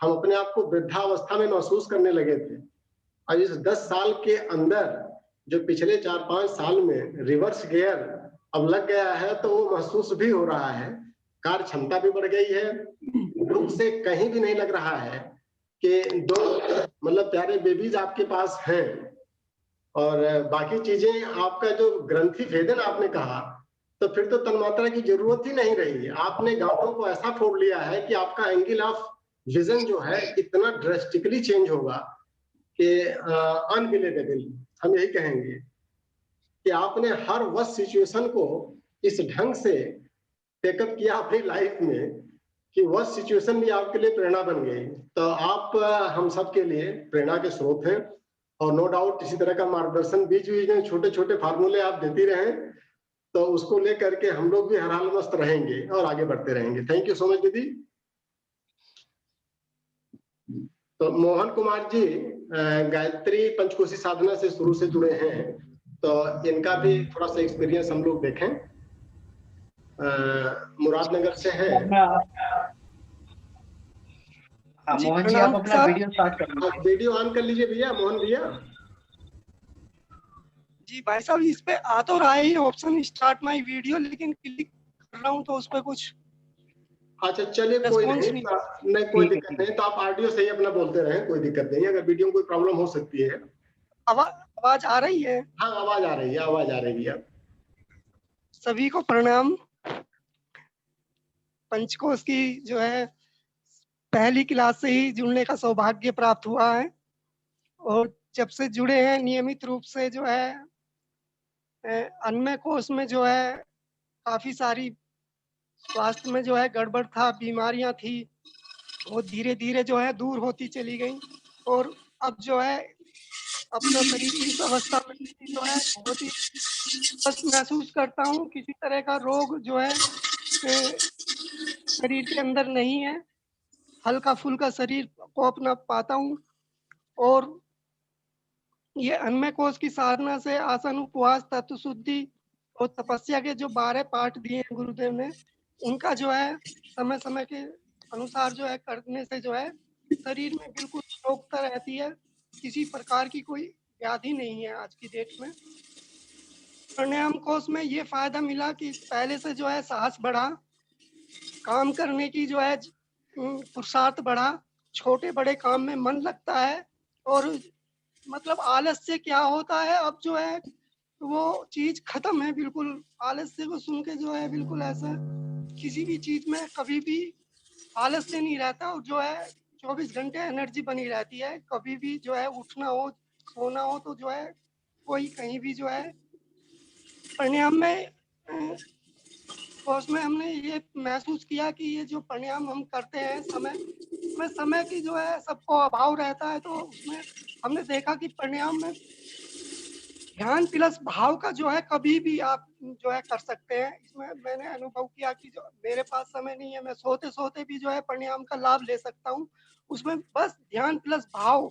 हम अपने आप को वृद्धावस्था में महसूस करने लगे थे, और इस 10 साल के अंदर जो पिछले 4-5 साल में रिवर्स गियर अब लग गया है, तो वो महसूस भी हो रहा है। कार्य क्षमता भी बढ़ गई है, दुख से कहीं भी नहीं लग रहा है कि 2 मतलब प्यारे बेबीज आपके पास हैं। और बाकी चीजें, आपका जो ग्रंथि भेदन आपने कहा, तो फिर तो तन्मात्रा की जरूरत ही नहीं रही। आपने गांठों को ऐसा फोड़ लिया है कि आपका एंगल ऑफ विजन जो है इतना ड्रेस्टिकली चेंज होगा कि अनबिलीवेबल, हम यही कहेंगे कि आपने हर वह सिचुएशन को इस ढंग से टेकअप किया अपनी लाइफ में कि वह सिचुएशन भी आपके लिए प्रेरणा बन गई। तो आप हम सब के लिए प्रेरणा के स्रोत हैं, और नो डाउट इसी तरह का मार्गदर्शन बीच बीच में छोटे छोटे फार्मूले आप देती रहें, तो उसको लेकर के हम लोग भी हर हाल मस्त रहेंगे और आगे बढ़ते रहेंगे। थैंक यू सो मच दीदी। तो मोहन कुमार जी गायत्री पंचकोशी साधना से शुरू से जुड़े हैं, तो इनका भी थोड़ा सा एक्सपीरियंस हम लोग देखें। मुरादनगर से है। मोहन जी, आप अपना वीडियो स्टार्ट कर लीजिए। वीडियो ऑन कर लीजिए भैया, मोहन भैया। जी भाई साहब, इस पे आ तो रहा है ऑप्शन स्टार्ट माय वीडियो, लेकिन क्लिक कर रहा हूँ तो उस पे कुछ अच्छा चलिए, कोई नहीं, कोई दिक्कत नहीं। तो आप ऑडियो से ही अपना बोलते रहें, कोई दिक्कत नहीं। अगर वीडियो में कोई प्रॉब्लम हो सकती है। आवाज आ रही है? हाँ, आवाज आ रही है, आवाज आ रही है। सभी को प्रणाम। पंचकोश की जो है पहली क्लास से ही जुड़ने का सौभाग्य प्राप्त हुआ है, और जब से जुड़े हैं नियमित रूप से जो है अन्य कोष में जो है काफी सारी स्वास्थ्य में जो है गड़बड़ था, बीमारियां थी, वो धीरे धीरे जो है दूर होती चली गई। और अब जो है अपना शरीर इस अवस्था में जो है बहुत ही स्वस्थ महसूस करता हूँ। किसी तरह का रोग जो है शरीर के अंदर नहीं है, हल्का फुल्का शरीर को अपना पाता हूँ। और ये अन्य कोष की साधना से आसन, उपवास, तत्व शुद्धि और तपस्या के जो 12 पाठ दिए हैं गुरुदेव ने, उनका जो है समय समय के अनुसार जो है करने से जो है शरीर में बिल्कुल रोगता रहती है, किसी प्रकार की कोई व्याधि नहीं है आज की डेट में। प्राणायाम कोष में ये फायदा मिला कि पहले से जो है साहस बढ़ा, काम करने की जो है पुरुषार्थ बढ़ा, छोटे बड़े काम में मन लगता है, और मतलब आलस्य क्या होता है अब जो है वो चीज खत्म है बिल्कुल। आलस्य को सुन के जो है बिल्कुल ऐसा किसी भी चीज में कभी भी आलस्य नहीं रहता, और जो है 24 घंटे एनर्जी बनी रहती है। कभी भी जो है उठना हो, सोना हो, तो जो है कोई कहीं भी जो है प्राणायाम में उसमें हमने ये महसूस किया कि ये जो प्राणायाम हम करते हैं समय की जो है सबको अभाव रहता है, तो उसमें हमने देखा कि प्राणायाम में ध्यान प्लस भाव का जो है कभी भी आप जो है कर सकते हैं। इसमें मैंने अनुभव किया कि जो मेरे पास समय नहीं है, मैं सोते सोते भी जो है प्राणायाम का लाभ ले सकता हूँ। उसमें बस ध्यान प्लस भाव,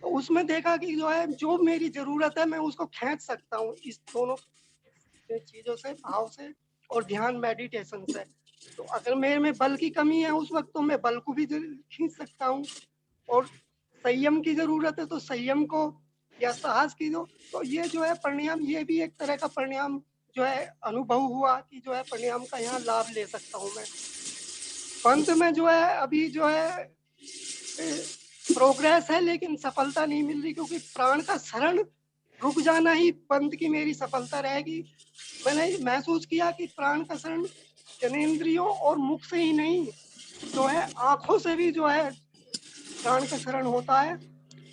तो उसमें देखा कि जो है जो मेरी जरूरत है मैं उसको खींच सकता हूँ इस दोनों चीजों से, भाव से और ध्यान मेडिटेशन से। तो अगर मेरे में बल की कमी है उस वक्त तो मैं बल को भी खींच सकता हूँ, और संयम की जरूरत है तो संयम को, या साहस की तो ये जो है प्राणायाम, ये भी एक तरह का प्राणायाम जो है अनुभव हुआ कि जो है प्राणायाम का यहाँ लाभ ले सकता हूँ मैं। पंथ में जो है अभी जो है प्रोग्रेस है, लेकिन सफलता नहीं मिल रही, क्योंकि प्राण का शरण रुक जाना ही पंथ की मेरी सफलता रहेगी। मैंने महसूस किया कि प्राण का शरण जनेंद्रियों और मुख से ही नहीं, जो है आंखों से भी जो है प्राण का शरण होता है,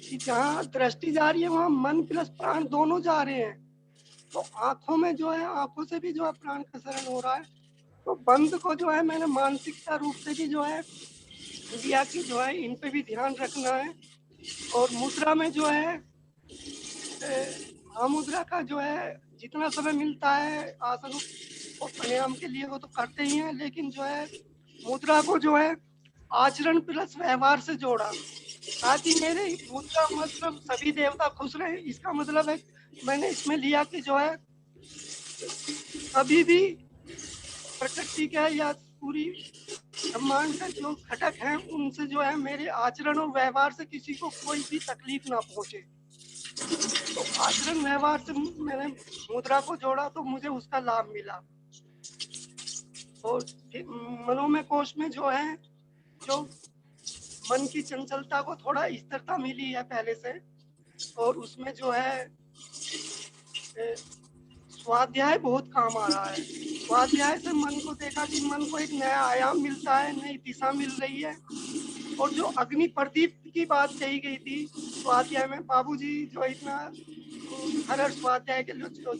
कि जहाँ दृष्टि जा रही है वहाँ मन प्लस प्राण दोनों जा रहे हैं। तो आंखों में जो है, आंखों से भी जो है प्राण का शरण हो रहा है। तो बंद को जो है मैंने मानसिकता रूप से भी जो है दिया कि जो है इन पे भी ध्यान रखना है। और मुद्रा में जो है मुद्रा का जो है जितना समय मिलता है आसन और प्राणायाम के लिए वो तो करते ही हैं, लेकिन जो है मुद्रा को जो है आचरण प्लस व्यवहार से जोड़ा, ताकि मेरे मुद्रा मतलब सभी देवता खुश रहे। इसका मतलब है मैंने इसमें लिया कि जो है कभी भी प्रकृति का या पूरी ब्रह्मांड का जो घटक है उनसे जो है मेरे आचरण और व्यवहार से किसी को कोई भी तकलीफ ना पहुंचे। तो आचरण व्यवहार से मैंने मुद्रा को जोड़ा तो मुझे उसका लाभ मिला। और मनोमय कोश में जो है जो मन की चंचलता को थोड़ा स्थिरता मिली है पहले से, और उसमें जो है स्वाध्याय बहुत काम आ रहा है। स्वाध्याय से मन को देखा कि मन को एक नया आयाम मिलता है, नई दिशा मिल रही है। और जो अग्नि प्रदीप की बात कही गई थी स्वाध्याय में, बाबूजी जो इतना हर स्वाध्याय के लिए जो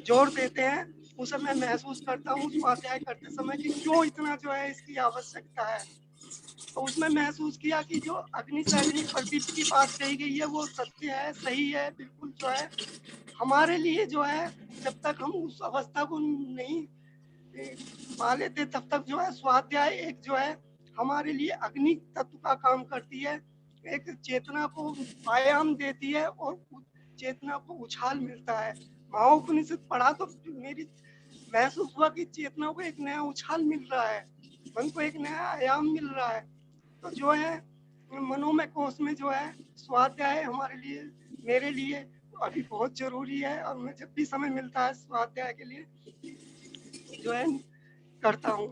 जोर देते हैं, उसे मैं महसूस करता हूँ स्वाध्याय करते समय कि क्यों इतना जो है इसकी आवश्यकता है। तो उसमें महसूस किया कि जो अग्नि से अग्नि प्रदीप की बात कही गई है वो सत्य है, सही है, बिल्कुल जो है हमारे लिए जो है, जब तक हम उस अवस्था को नहीं पा लेते तब तक जो है स्वाध्याय एक जो है हमारे लिए अग्नि तत्व का काम करती है, एक चेतना को आयाम देती है और चेतना को उछाल मिलता है। महाउपनिषद पढ़ा तो मेरी महसूस हुआ कि चेतना को एक नया उछाल मिल रहा है, मन को एक नया आयाम मिल रहा है। तो जो है मनोमय कोश में जो है स्वाध्याय हमारे लिए, मेरे लिए अभी बहुत जरूरी है, और मैं जब भी समय मिलता है स्वाध्याय के लिए जो है करता हूँ।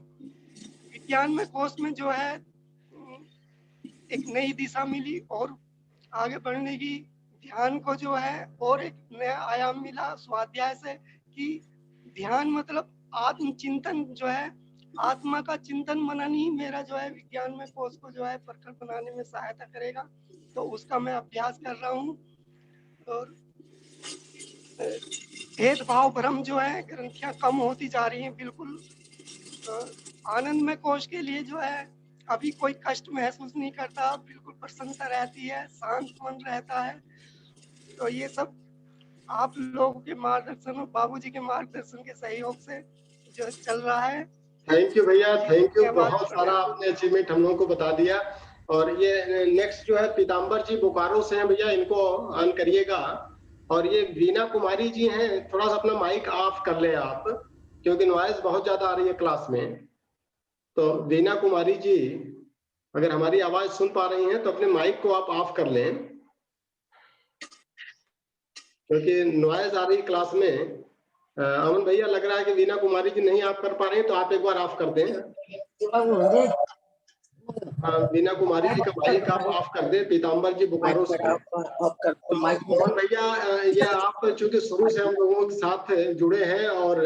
विज्ञान में कोश में जो है एक नई दिशा मिली और आगे बढ़ने की, ध्यान को जो है और एक नया आयाम मिला स्वाध्याय से, कि ध्यान मतलब आत्मचिंतन जो है, आत्मा का चिंतन मनन ही मेरा जो है विज्ञान में कोश को जो है प्रखर बनाने में सहायता करेगा। तो उसका मैं अभ्यास कर रहा हूँ। और भेदभाव भ्रम जो है, ग्रंथियां कम होती जा रही हैं बिल्कुल। आनंदमय कोश के लिए जो है अभी कोई कष्ट महसूस नहीं करता, बिल्कुल प्रसन्नता रहती है, शांत मन रहता है। तो ये सब आप लोगों के मार्गदर्शन और बाबूजी के मार्गदर्शन के सहयोग से जो चल रहा है। थैंक यू भैया, थैंक यू। बहुत सारा आपने अचीवमेंट हम लोगों को बता दिया। और ये नेक्स्ट जो है पीताम्बर जी बोकारो से हैं भैया, इनको ऑन करिएगा। और ये वीना कुमारी जी हैं, थोड़ा सा अपना माइक ऑफ कर लें आप, क्योंकि नॉइज बहुत ज्यादा आ रही है क्लास में। तो वीना कुमारी जी अगर हमारी आवाज सुन पा रही हैं तो अपने माइक को आप ऑफ कर लें, क्योंकि नॉइज आ रही क्लास में। अमन भैया लग रहा है कि वीना कुमारी जी नहीं आप कर पा रहे हैं, तो आप एक बार ऑफ कर दें। वीना कुमारी जी का माइक आप ऑफ कर दें। पीताम्बर जी बोकारो से। तो मोहन भैया, ये आप चूंकि शुरू से हम लोगों के साथ जुड़े हैं, और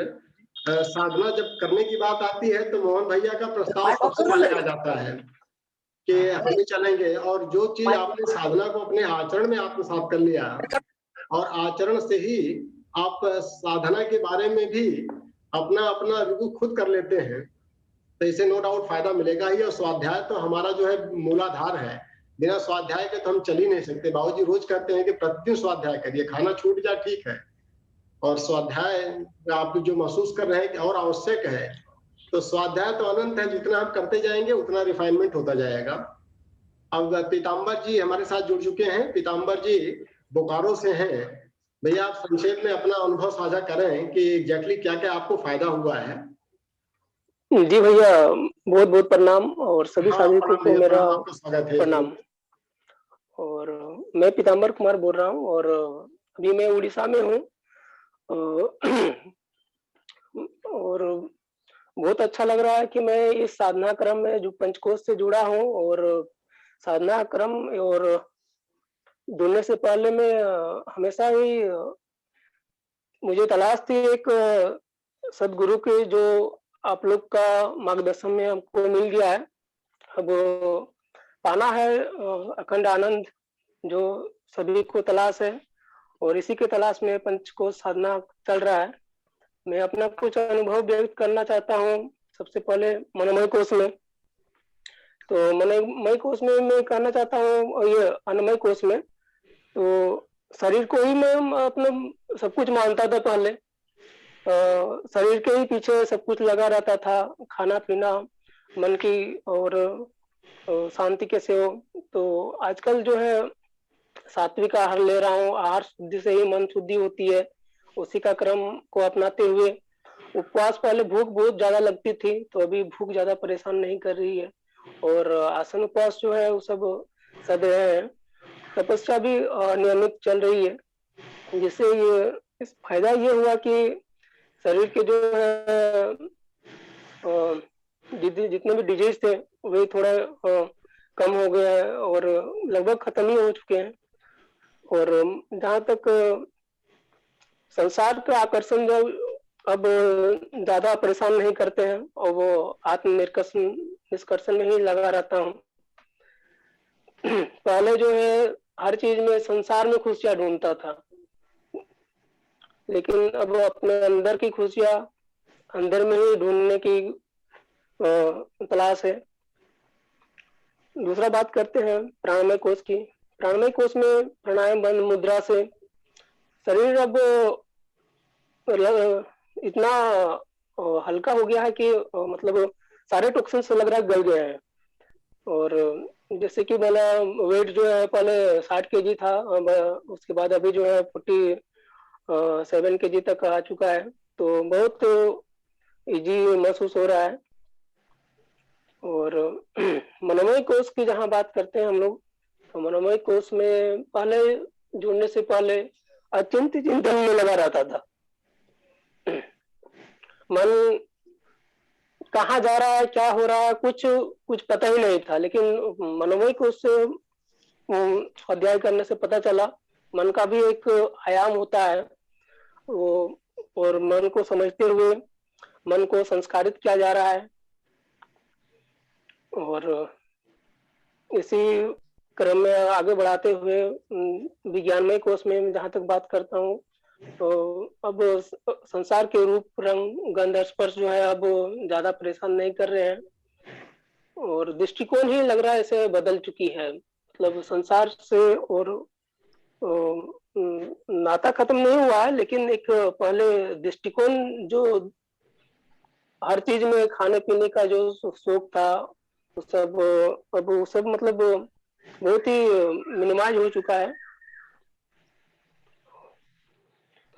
साधना जब करने की बात आती है तो मोहन भैया का प्रस्ताव सबसे पहले आ जाता है कि हम भी चलेंगे। और जो चीज आपने साधना को अपने आचरण में आत्मसात कर लिया, और आचरण से ही आप साधना के बारे में भी अपना रिव्यू खुद कर लेते हैं, तो इसे नो डाउट फायदा मिलेगा ही। और स्वाध्याय तो हमारा जो है मूलाधार है, बिना स्वाध्याय के तो हम चल ही नहीं सकते। बाबूजी रोज कहते हैं कि प्रतिदिन स्वाध्याय करिए, खाना छूट जाए ठीक है, और स्वाध्याय आप जो महसूस कर रहे हैं कि और आवश्यक है। तो स्वाध्याय तो अनंत है, जितना आप करते जाएंगे उतना रिफाइनमेंट होता जाएगा। अब पीताम्बर जी हमारे साथ जुड़ चुके हैं। पीताम्बर जी बोकारो से हैं। भैया आप संक्षेप में अपना अनुभव साझा करें कि एग्जैक्टली क्या क्या आपको फायदा हुआ है। जी भैया, बहुत बहुत प्रणाम, और सभी साथीयों को मेरा प्रणाम। और मैं पीताम्बर कुमार बोल रहा हूँ, और अभी मैं उड़ीसा में हूँ। और बहुत अच्छा लग रहा है कि मैं इस साधना क्रम में जो पंचकोश से जुड़ा हूँ, और साधना क्रम और जुड़ने से पहले मैं हमेशा ही मुझे तलाश थी एक सदगुरु के, जो आप लोग का मार्गदर्शन में हमको मिल गया है। अब पाना है अखंड आनंद, जो सभी को तलाश है, और इसी के तलाश में पंचकोश साधना चल रहा है। मैं अपना कुछ अनुभव व्यक्त करना चाहता हूँ। सबसे पहले मनोमय कोश में, तो मनोमय कोश में मैं कहना चाहता हूँ, ये अन्नमय कोश में तो शरीर को ही मैं अपना सब कुछ मानता था पहले। शरीर के ही पीछे सब कुछ लगा रहता था, खाना पीना, मन की और शांति कैसे हो। तो आजकल जो है सात्विक आहार ले रहा हूँ, आहार शुद्धि से ही मन शुद्धि होती है, उसी का क्रम को अपनाते हुए। उपवास पहले भूख बहुत ज्यादा लगती थी, तो अभी भूख ज्यादा परेशान नहीं कर रही है, और आसन उपवास जो है वो सब है। तपस्या भी नियमित चल रही है, जिससे ये इस फायदा ये हुआ कि शरीर के जो है जितने भी डिजीज थे वही थोड़ा कम हो गया है, और लगभग खत्म ही हो चुके हैं। और जहाँ तक संसार का आकर्षण जो अब ज्यादा परेशान नहीं करते हैं और वो आत्म निष्कर्षण में ही लगा रहता हूँ। पहले जो है हर चीज में संसार में खुशियां ढूंढता था, लेकिन अब अपने अंदर की खुशियां अंदर में ही ढूंढने की तलाश है। दूसरा बात करते हैं प्राणमय कोश की। प्राणमय कोश में प्राणायाम बंद मुद्रा से शरीर अब इतना हल्का हो गया है कि मतलब सारे टॉक्सिन से लग रहा है गल गए हैं। और जैसे कि मेरा वेट जो है पहले 60 kg था, उसके बाद अभी जो है 47 kg तक आ चुका है, तो बहुत इजी महसूस हो रहा है। और मनोमय कोश की जहाँ बात करते हैं हम लोग, तो मनोमय कोश में पहले जुड़ने से पहले अत्यंत चिंतन में लगा रहता था। मन कहाँ जा रहा है, क्या हो रहा है, कुछ पता ही नहीं था। लेकिन मनोमय कोश से अध्ययन करने से पता चला मन का भी एक आयाम होता है वो, और मन को समझते हुए मन को संस्कारित किया जा रहा है। और इसी क्रम में आगे बढ़ाते हुए विज्ञानमय कोश में जहाँ तक बात करता हूँ, तो अब संसार के रूप रंग गंध स्पर्श जो है अब ज्यादा परेशान नहीं कर रहे हैं, और दृष्टिकोण ही लग रहा है ऐसे बदल चुकी है। मतलब संसार से और नाता खत्म नहीं हुआ है, लेकिन एक पहले दृष्टिकोण जो हर चीज में खाने पीने का जो शौक था वो सब अब वो सब मतलब बहुत ही मिनिमाइज हो चुका है।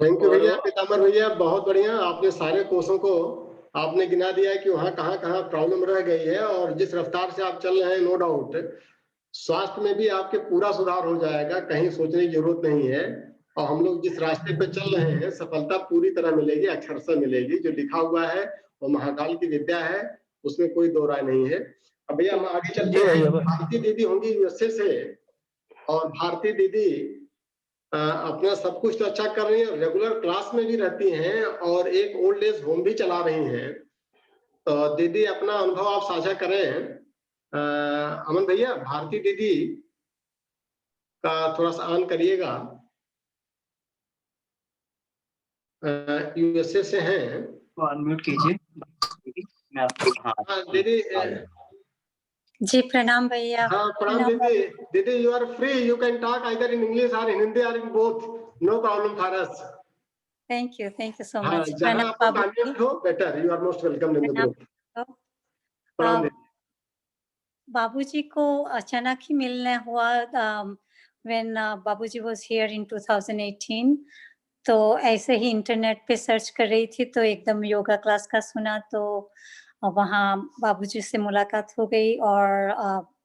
थैंक यू भैया, पीताम्बर भैया, बहुत बढ़िया। आपने सारे कोषों को आपने गिना दिया है कि वहाँ कहाँ कहाँ प्रॉब्लम रह गई है, और जिस रफ्तार से आप चल रहे हैं नो डाउट स्वास्थ्य में भी आपके पूरा सुधार हो जाएगा, कहीं सोचने की जरूरत नहीं है। और हम लोग जिस रास्ते पे चल रहे हैं सफलता पूरी तरह मिलेगी, अक्षरशः मिलेगी। जो लिखा हुआ है वो महाकाल की विद्या है, उसमें कोई दो राय नहीं है। अब भैया हम आगे चलते हैं। भारती दीदी होंगी यूएसए से, और भारती दीदी अपना सब कुछ तो अच्छा कर रही है, रेगुलर क्लास में भी रहती हैं और एक ओल्ड एज होम भी चला रही हैं। तो दीदी अपना अनुभव आप साझा करें। अमन भैया, भारती दीदी का थोड़ा सा ऑन करिएगा, यूएसए से हैं, तो अनम्यूट कीजिए। मैं आपको हाँ दीदी। जी प्रणाम भैया। हाँ प्रणाम दीदी। दीदी you are free, you can talk either in English or Hindi or in both, no problem for us. Thank you so हाँ, मच। जहाँ आपको कामयाब हो better, you are most welcome in the group. प्रणाम दीदी। बाबूजी को अचानक ही मिलने हुआ व्हेन बाबूजी वाज हियर इन 2018। तो ऐसे ही इंटरनेट पे सर्च कर रही थी तो एकदम योगा क्लास का सुना, तो वहाँ बाबूजी से मुलाकात हो गई और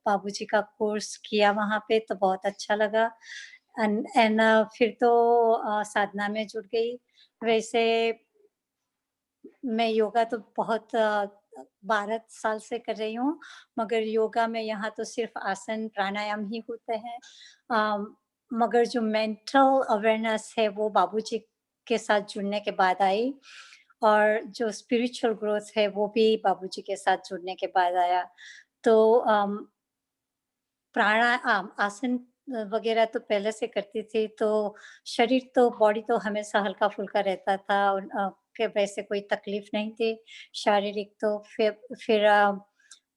बाबूजी का कोर्स किया वहाँ पे, तो बहुत अच्छा लगा। एंड फिर तो साधना में जुड़ गई। वैसे मैं योगा तो बहुत 12 साल से कर रही हूँ, मगर योगा में यहाँ तो सिर्फ आसन प्राणायाम ही होते हैं। मगर जो मेंटल अवेयरनेस है वो बाबूजी के साथ जुड़ने के बाद आई, और जो स्पिरिचुअल ग्रोथ है वो भी बाबूजी के साथ जुड़ने के बाद आया। तो आसन वगैरह तो पहले से करती थी, तो शरीर तो बॉडी तो हमेशा हल्का फुल्का रहता था, और के वैसे कोई तकलीफ नहीं थी शारीरिक। तो फिर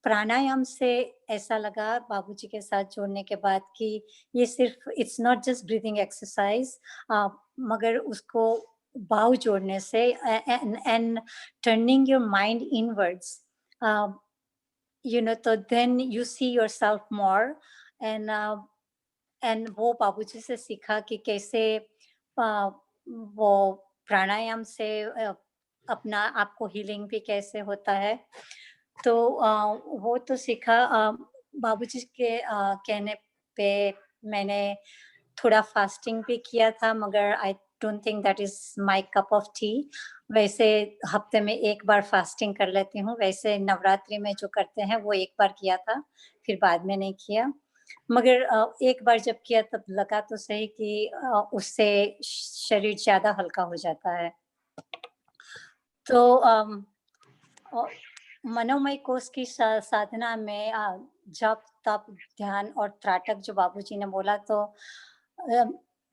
प्राणायाम से ऐसा लगा बाबूजी के साथ जोड़ने के बाद कि ये सिर्फ it's not just breathing exercise, मगर उसको बाहु जोड़ने से and turning your mind inwards, you know, तो then you see yourself more। and वो बाबूजी से सीखा कि कैसे वो प्राणायाम से अपना आपको हीलिंग भी कैसे होता है। तो वो तो सीखा। बाबूजी के कहने पे मैंने थोड़ा फास्टिंग भी किया था, मगर I don't think that is my cup of T. वैसे हफ्ते में एक बार फास्टिंग कर लेती हूँ। वैसे नवरात्रि में जो करते हैं वो एक बार किया था, फिर बाद में नहीं किया। मगर एक बार जब किया तब लगा तो सही कि उससे शरीर ज्यादा हल्का हो जाता है। तो मनोमय कोष की साधना में जप तप ध्यान और त्राटक जो बाबूजी ने बोला, तो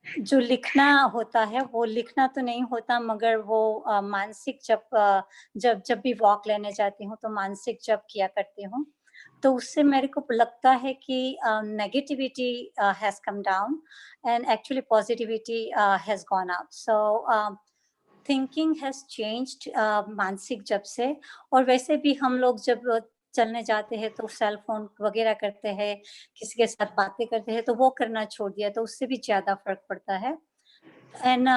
जो लिखना होता है वो लिखना तो नहीं होता, मगर वो मानसिक जप जब भी वॉक लेने जाती हूँ तो मानसिक जप किया करती हूँ। तो उससे मेरे को लगता है कि negativity has come down and actually positivity has gone up. So thinking has changed मानसिक जप से। और वैसे भी हम लोग जब चलने जाते हैं तो सेल फोन वगैरह करते हैं, किसी के साथ बातें करते हैं, तो वो करना छोड़ दिया, तो उससे भी ज्यादा फर्क पड़ता है। एंड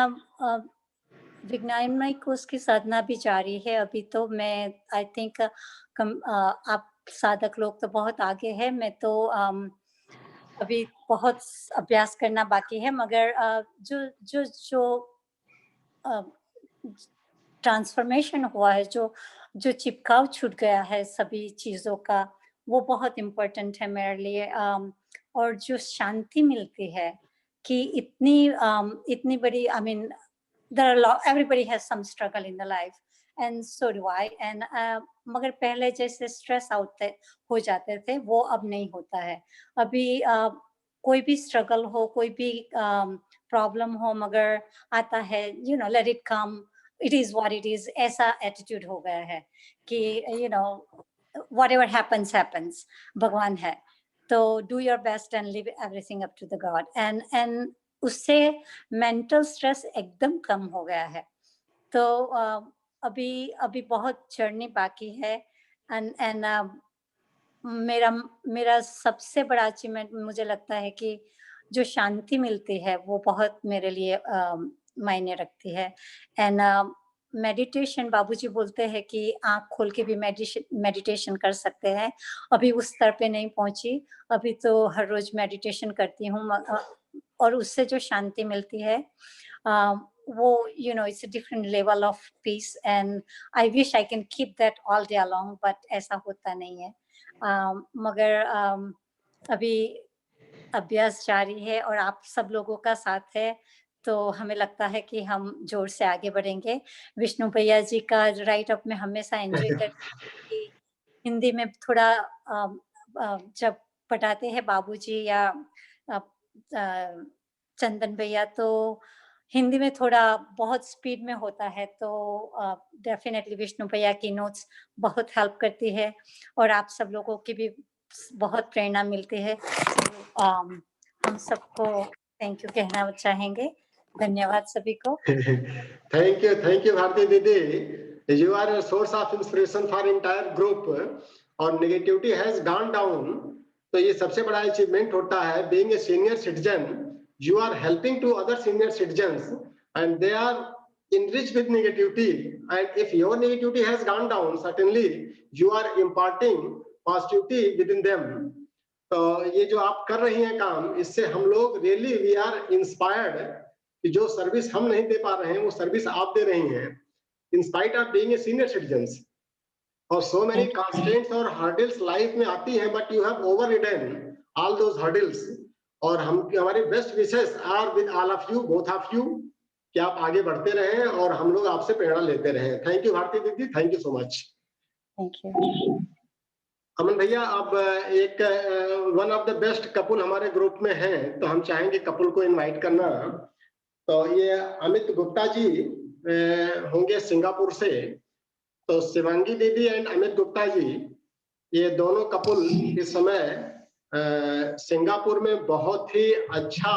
विज्ञानमय कोर्स की साधना भी जारी है अभी। तो मैं आई थिंक आप साधक लोग तो बहुत आगे है, मैं तो अभी बहुत अभ्यास करना बाकी है, मगर जो ट्रांसफॉर्मेशन हुआ है, जो चिपकाव छूट गया है सभी चीजों का, वो बहुत इम्पोर्टेंट है मेरे लिए। और जो शांति मिलती है कि इतनी बड़ी, I mean everybody has some struggle in the life and so do I, and मगर पहले जैसे स्ट्रेस आउट हो जाते थे वो अब नहीं होता है। अभी कोई भी स्ट्रगल हो, कोई भी प्रॉब्लम हो, मगर आता है, you know, let it come, it is what it is, ऐसा एटीट्यूड हो गया है कि you know whatever happens happens, भगवान है, तो do your best and leave everything up to the God. And उससे मेंटल स्ट्रेस एकदम कम हो गया है। तो अभी बहुत जर्नी बाकी है। एंड मेरा सबसे बड़ा अचीवमेंट मुझे लगता है कि जो शांति मिलती है वो बहुत मेरे लिए मायने रखती है। एंड मेडिटेशन, बाबूजी बोलते हैं कि आंख खोल के भी मेडिटेशन कर सकते हैं। अभी उस स्तर पे नहीं पहुंची, अभी तो हर रोज मेडिटेशन करती हूँ, और उससे जो शांति मिलती है वो, you know, it's a different level of peace and I wish I can keep that all day along, but ऐसा होता नहीं है। मगर अभी अभ्यास जारी है और आप सब लोगों का साथ है, तो हमें लगता है कि हम जोर से आगे बढ़ेंगे। विष्णु भैया जी का राइट अप में हमेशा एंजॉय करते हैं। हिंदी में थोड़ा जब पढ़ाते हैं बाबूजी या चंदन भैया, तो हिंदी में थोड़ा बहुत स्पीड में होता है, तो डेफिनेटली विष्णु भैया की नोट्स बहुत हेल्प करती है और आप सब लोगों की भी बहुत प्रेरणा मिलती है। हम सबको थैंक यू कहना चाहेंगे। धन्यवाद सभी को। थैंक यू भारती दीदी, you are a source of inspiration for entire group. और नेगेटिविटी हैज गॉन डाउन, तो ये सबसे बड़ा अचीवमेंट होता है। Being a senior citizen, you are helping to other senior citizens and they are enriched with negativity, and if your negativity has gone down, certainly you are imparting positivity within them. तो ये जो आप कर रही हैं काम, इससे हम लोग really we are inspired कि जो सर्विस हम नहीं दे पा रहे हैं वो सर्विस आप दे रही हैं, in spite of being a senior citizens. और so many constraints और hurdles लाइफ में आती हैं, but you have overridden all those hurdles. और हमारे best wishes are with all of you, both of you, कि आप आगे बढ़ते रहें और हम लोग आपसे प्रेरणा लेते रहें। थैंक यू भारती दीदी, thank you so much. Thank you. Aman भैया, अब एक one of the best couple हमारे ग्रुप में हैं, तो हम चाहेंगे कपुल को इनवाइट करना। तो ये अमित गुप्ता जी होंगे सिंगापुर से। तो शिवांगी दीदी एंड अमित गुप्ता जी, ये दोनों कपुल इस समय सिंगापुर में बहुत ही अच्छा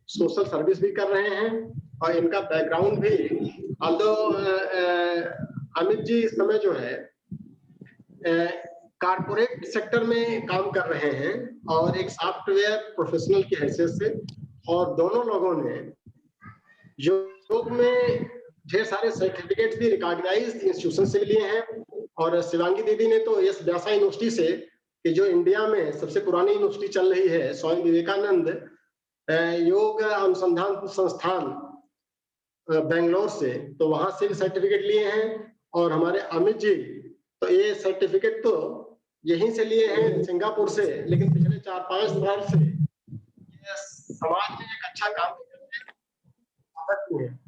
सोशल सर्विस भी कर रहे हैं और इनका बैकग्राउंड भी, ऑल्दो अमित जी इस समय जो है कारपोरेट सेक्टर में काम कर रहे हैं और एक सॉफ्टवेयर प्रोफेशनल की हैसियत से, और दोनों लोगों ने योग में ढेर सारे सर्टिफिकेट भी रिकॉग्नाइज्ड इंस्टीट्यूशन से लिए हैं। और शिवांगी दीदी ने तो यस व्यासा यूनिवर्सिटी से, कि जो इंडिया में सबसे पुरानी यूनिवर्सिटी चल रही है, स्वामी विवेकानंद योग अनुसंधान संस्थान बेंगलोर से, तो वहां से भी सर्टिफिकेट लिए हैं। और हमारे अमित जी तो ये सर्टिफिकेट तो यहीं से लिए हैं सिंगापुर से, लेकिन पिछले 4-5 साल से ये समाज में एक अच्छा काम करते हैं।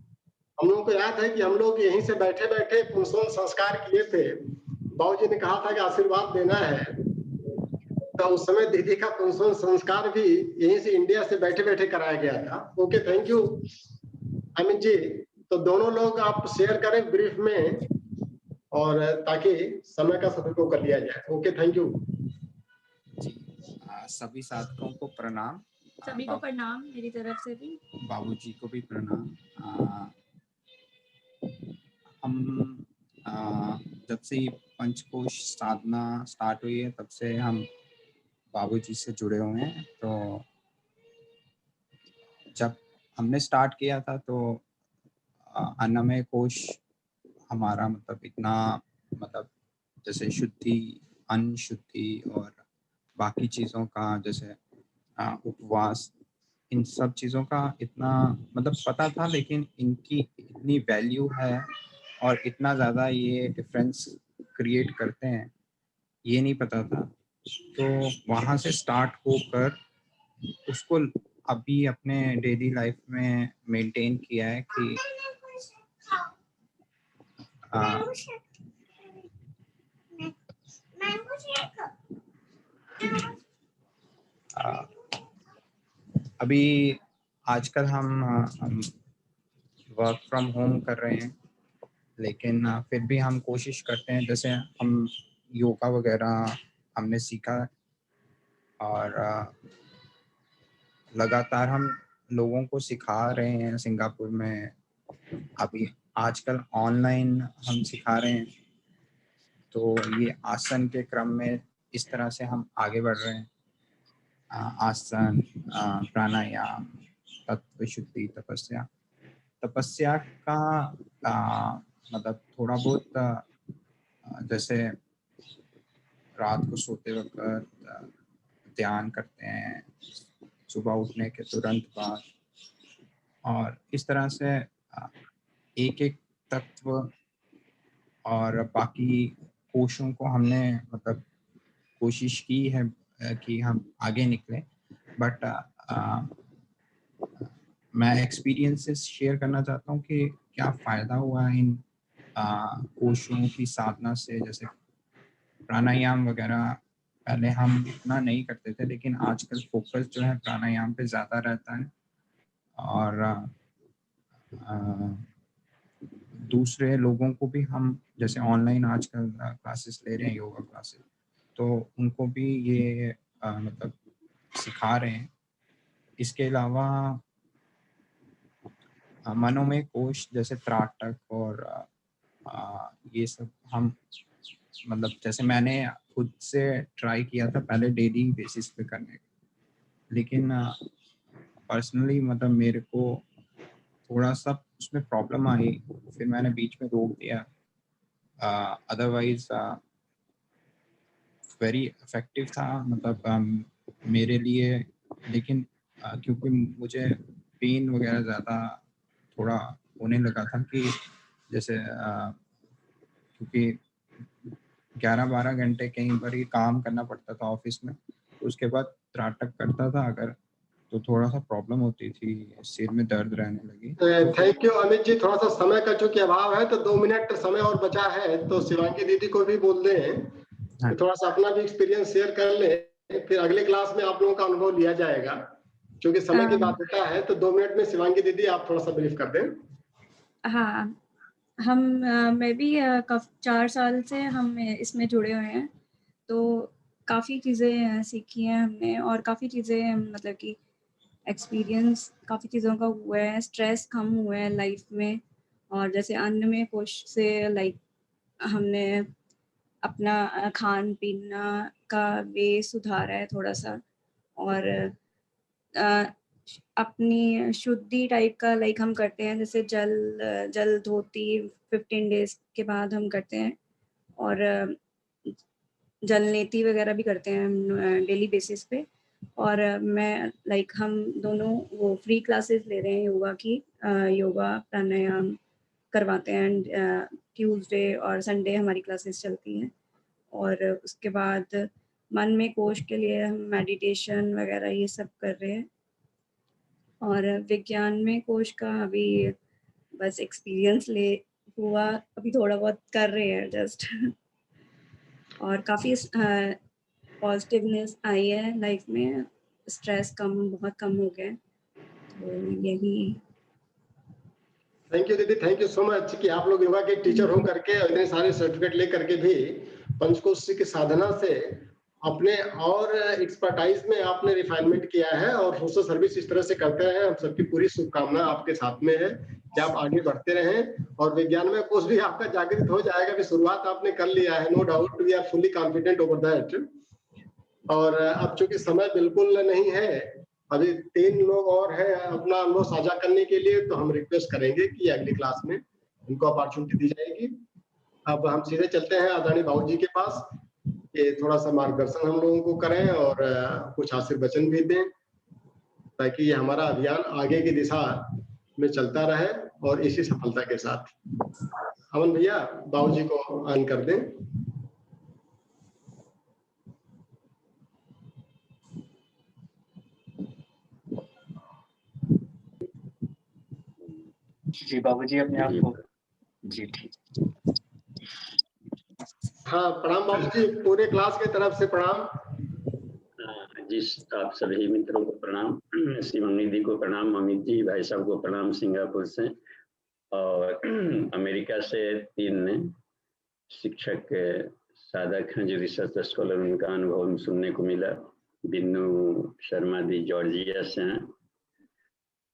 हम लोगों को याद है कि हम लोग यहीं से बैठे बैठे पुंसवन संस्कार किए थे। बाबूजी ने कहा था कि आशीर्वाद देना है, तो उस समय दीदी का पुंसवन संस्कार भी यहीं से इंडिया से बैठे बैठे कराया गया था। Okay, thank you Amit ji. तो दोनों लोग आप शेयर करें ब्रीफ में, और ताकि समय का सदुपयोग कर लिया जाए। ओके, थैंक यू जी। सभी साथियों को प्रणाम। सभी को प्रणाम मेरी तरफ से भी। बाबूजी को भी प्रणाम। हम जब से पंचकोश साधना स्टार्ट हुई है तब से हम बाबूजी से जुड़े हुए हैं। तो जब हमने स्टार्ट किया था तो अन्नमय कोश हमारा मतलब इतना मतलब जैसे शुद्धि, अन्न शुद्धि और बाकी चीज़ों का जैसे उपवास, इन सब चीज़ों का इतना मतलब पता था, लेकिन इनकी इतनी वैल्यू है और इतना ज़्यादा ये डिफरेंस क्रिएट करते हैं ये नहीं पता था। तो वहाँ से स्टार्ट होकर उसको अभी अपने डेली लाइफ में मेंटेन किया है कि अभी आजकल हम वर्क फ्रॉम होम कर रहे हैं, लेकिन फिर भी हम कोशिश करते हैं, जैसे हम योगा वगैरह हमने सीखा और लगातार हम लोगों को सिखा रहे हैं सिंगापुर में। अभी आजकल ऑनलाइन हम सिखा रहे हैं। तो ये आसन के क्रम में इस तरह से हम आगे बढ़ रहे हैं। आसन, प्राणायाम, तत्व शुद्धि, तपस्या। तपस्या का मतलब थोड़ा बहुत जैसे रात को सोते वक्त ध्यान करते हैं सुबह उठने के तुरंत बाद, और इस तरह से एक एक तत्व और बाकी कोशों को हमने मतलब कोशिश की है कि हम आगे निकलें। बट मैं एक्सपीरियंसेस शेयर करना चाहता हूँ कि क्या फ़ायदा हुआ इन कोशों की साधना से। जैसे प्राणायाम वगैरह पहले हम इतना नहीं करते थे, लेकिन आजकल फोकस जो है प्राणायाम पे ज़्यादा रहता है। और दूसरे लोगों को भी हम जैसे ऑनलाइन आजकल क्लासेस ले रहे हैं, योगा क्लासेस, तो उनको भी ये मतलब सिखा रहे हैं। इसके अलावा मनोमय कोश जैसे त्राटक और ये सब हम मतलब जैसे मैंने खुद से ट्राई किया था पहले डेली बेसिस पे करने का, लेकिन पर्सनली मतलब मेरे को थोड़ा सा उसमें प्रॉब्लम आई, फिर मैंने बीच में रोक दिया। अदरवाइज वेरी इफेक्टिव था मतलब मेरे लिए, लेकिन क्योंकि मुझे पेन वगैरह ज़्यादा थोड़ा होने लगा था कि जैसे क्योंकि 11-12 घंटे कहीं पर ही काम करना पड़ता था ऑफिस में, तो उसके बाद त्राटक करता था अगर तो थोड़ा सा प्रॉब्लम होती थी, सिर में दर्द रहने लगी। Thank you Amit ji. थोड़ा सा समय का चूंकि अभाव है तो 2 मिनट समय और बचा है, तो शिवांगी दीदी को भी बोल दें कि थोड़ा सा अपना भी एक्सपीरियंस शेयर कर ले, फिर अगले क्लास में आप लोगों का अनुभव लिया जाएगा। क्योंकि समय की बाध्यता है तो 2 मिनट में शिवांगी दीदी आप थोड़ा सा ब्रीफ कर दें। हाँ, मैं भी 4 साल से हम इसमें जुड़े हुए हैं, तो काफ़ी चीज़ें सीखी हैं हमने और काफ़ी चीज़ें मतलब कि एक्सपीरियंस काफ़ी चीज़ों का हुआ है, स्ट्रेस कम हुआ है लाइफ में। और जैसे अन्नमय कोश से लाइक हमने अपना खान-पीन का वे सुधारा है थोड़ा-सा, और अपनी शुद्धि टाइप का लाइक हम करते हैं, जैसे जल धोती 15 डेज़ के बाद हम करते हैं, और जल नेति वगैरह भी करते हैं हम डेली बेसिस पे। और मैं लाइक हम दोनों वो फ्री क्लासेस ले रहे हैं योगा की, योगा प्राणायाम करवाते हैं। ट्यूसडे और संडे हमारी क्लासेस चलती हैं, और उसके बाद मन में कोश के लिए हम मेडिटेशन वगैरह ये सब कर रहे हैं। और विज्ञान में कोश का अभी बस एक्सपीरियंस ले हुआ, अभी थोड़ा बहुत कर रहे हैं जस्ट। और काफ़ी पॉजिटिवनेस आई है लाइफ में, स्ट्रेस बहुत कम हो गया है, तो यही। थैंक यू दीदी, थैंक यू सो मच कि आप लोग योगा के टीचर हो करके इतने सारे सर्टिफिकेट ले करके भी पंचकोश की साधना से अपने और एक्सपर्टाइज में आपने रिफाइनमेंट किया है और सोशल सर्विस इस तरह से करते हैं। हम सबकी पूरी शुभकामना आपके साथ में है कि आप आगे बढ़ते रहें और विज्ञान में कोर्स भी आपका जागृत हो जाएगा। कि शुरुआत आपने कर लिया है, no doubt, we are fully confident over that. और अब चूंकि समय बिल्कुल नहीं है, अभी 3 लोग और हैं अपना अनुभव साझा करने के लिए, तो हम रिक्वेस्ट करेंगे कि अगली क्लास में उनको अपॉर्चुनिटी दी जाएगी। अब हम सीधे चलते हैं आदरणीय बाबू जी के पास, ये थोड़ा सा मार्गदर्शन हम लोगों को करें और कुछ आशीर्वचन भी दें, ताकि ये हमारा अभियान आगे की दिशा में चलता रहे और इसी सफलता के साथ। अमन भैया, बाबू जी को ऑन कर दें। जी बाबूजी, अपने आप को। जी ठीक। हाँ, प्रणाम बाबूजी, पूरे क्लास की तरफ से प्रणाम। जी, आप सभी मित्रों को प्रणाम, शिवम निधि को प्रणाम, अमित जी भाई साहब को प्रणाम सिंगापुर से, और अमेरिका से 3 शिक्षक साधक हैं जो रिसर्च स्कॉलर, उनका अनुभव सुनने को मिला। बिन्नू शर्मा दी जॉर्जिया से हैं,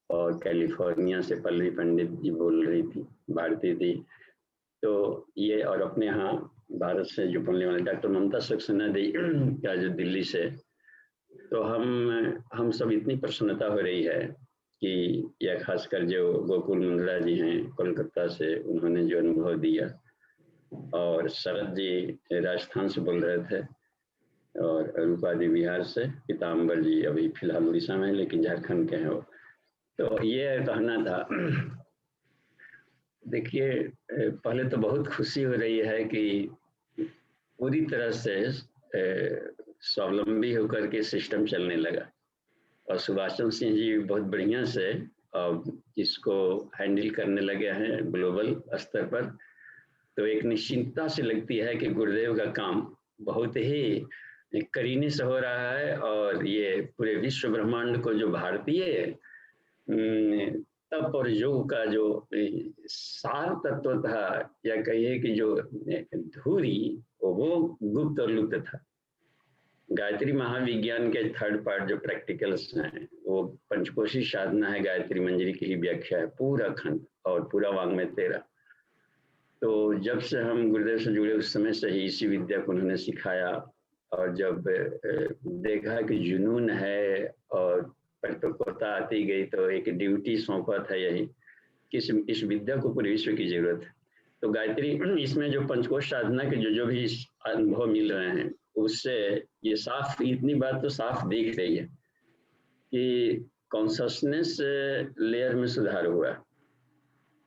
और कैलिफोर्निया से पल्लवी पंडित जी बोल रही थी, भारती थी। तो ये, और अपने यहाँ भारत से जो बोलने वाले डॉक्टर ममता सक्सेना दी का जो दिल्ली से। तो हम सब इतनी प्रसन्नता हो रही है कि यह खासकर जो गोकुल मुंद्रा जी हैं कोलकाता से, उन्होंने जो अनुभव दिया, और शरद जी राजस्थान से बोल रहे थे, और रूपादी बिहार से, पीताम्बर जी अभी फिलहाल उड़ीसा में लेकिन झारखंड के हैं वो। तो ये कहना था, देखिए पहले तो बहुत खुशी हो रही है कि पूरी तरह से स्वावलंबी होकर के सिस्टम चलने लगा, और सुभाष चंद्र सिंह जी बहुत बढ़िया से अब इसको हैंडल करने लगे हैं ग्लोबल स्तर पर। तो एक निश्चिंतता से लगती है कि गुरुदेव का काम बहुत ही करीने से हो रहा है, और ये पूरे विश्व ब्रह्मांड को जो भारतीय तप और योग का जो सार तत्व था, या कहिए कि जो धुरी, वो गुप्त और लुप्त था। गायत्री महाविज्ञान के 3rd पार्ट जो प्रैक्टिकल्स हैं, वो पंचकोशी साधना है, गायत्री मंजरी की ही व्याख्या है, पूरा खंड और पूरा वाङ्मय 13। तो जब से हम गुरुदेव से जुड़े उस समय से ही इसी विद्या को उन्होंने सिखाया, और जब देखा कि जुनून है और परिपक्वता आती गई, तो एक ड्यूटी सौंपा था यही कि इस विद्या को पूरे विश्व की जरूरत है। तो गायत्री, इसमें जो पंचकोश साधना के जो भी अनुभव मिल रहे हैं, उससे ये साफ, इतनी बात तो साफ दिख रही है कि कॉन्शसनेस लेयर में सुधार हुआ।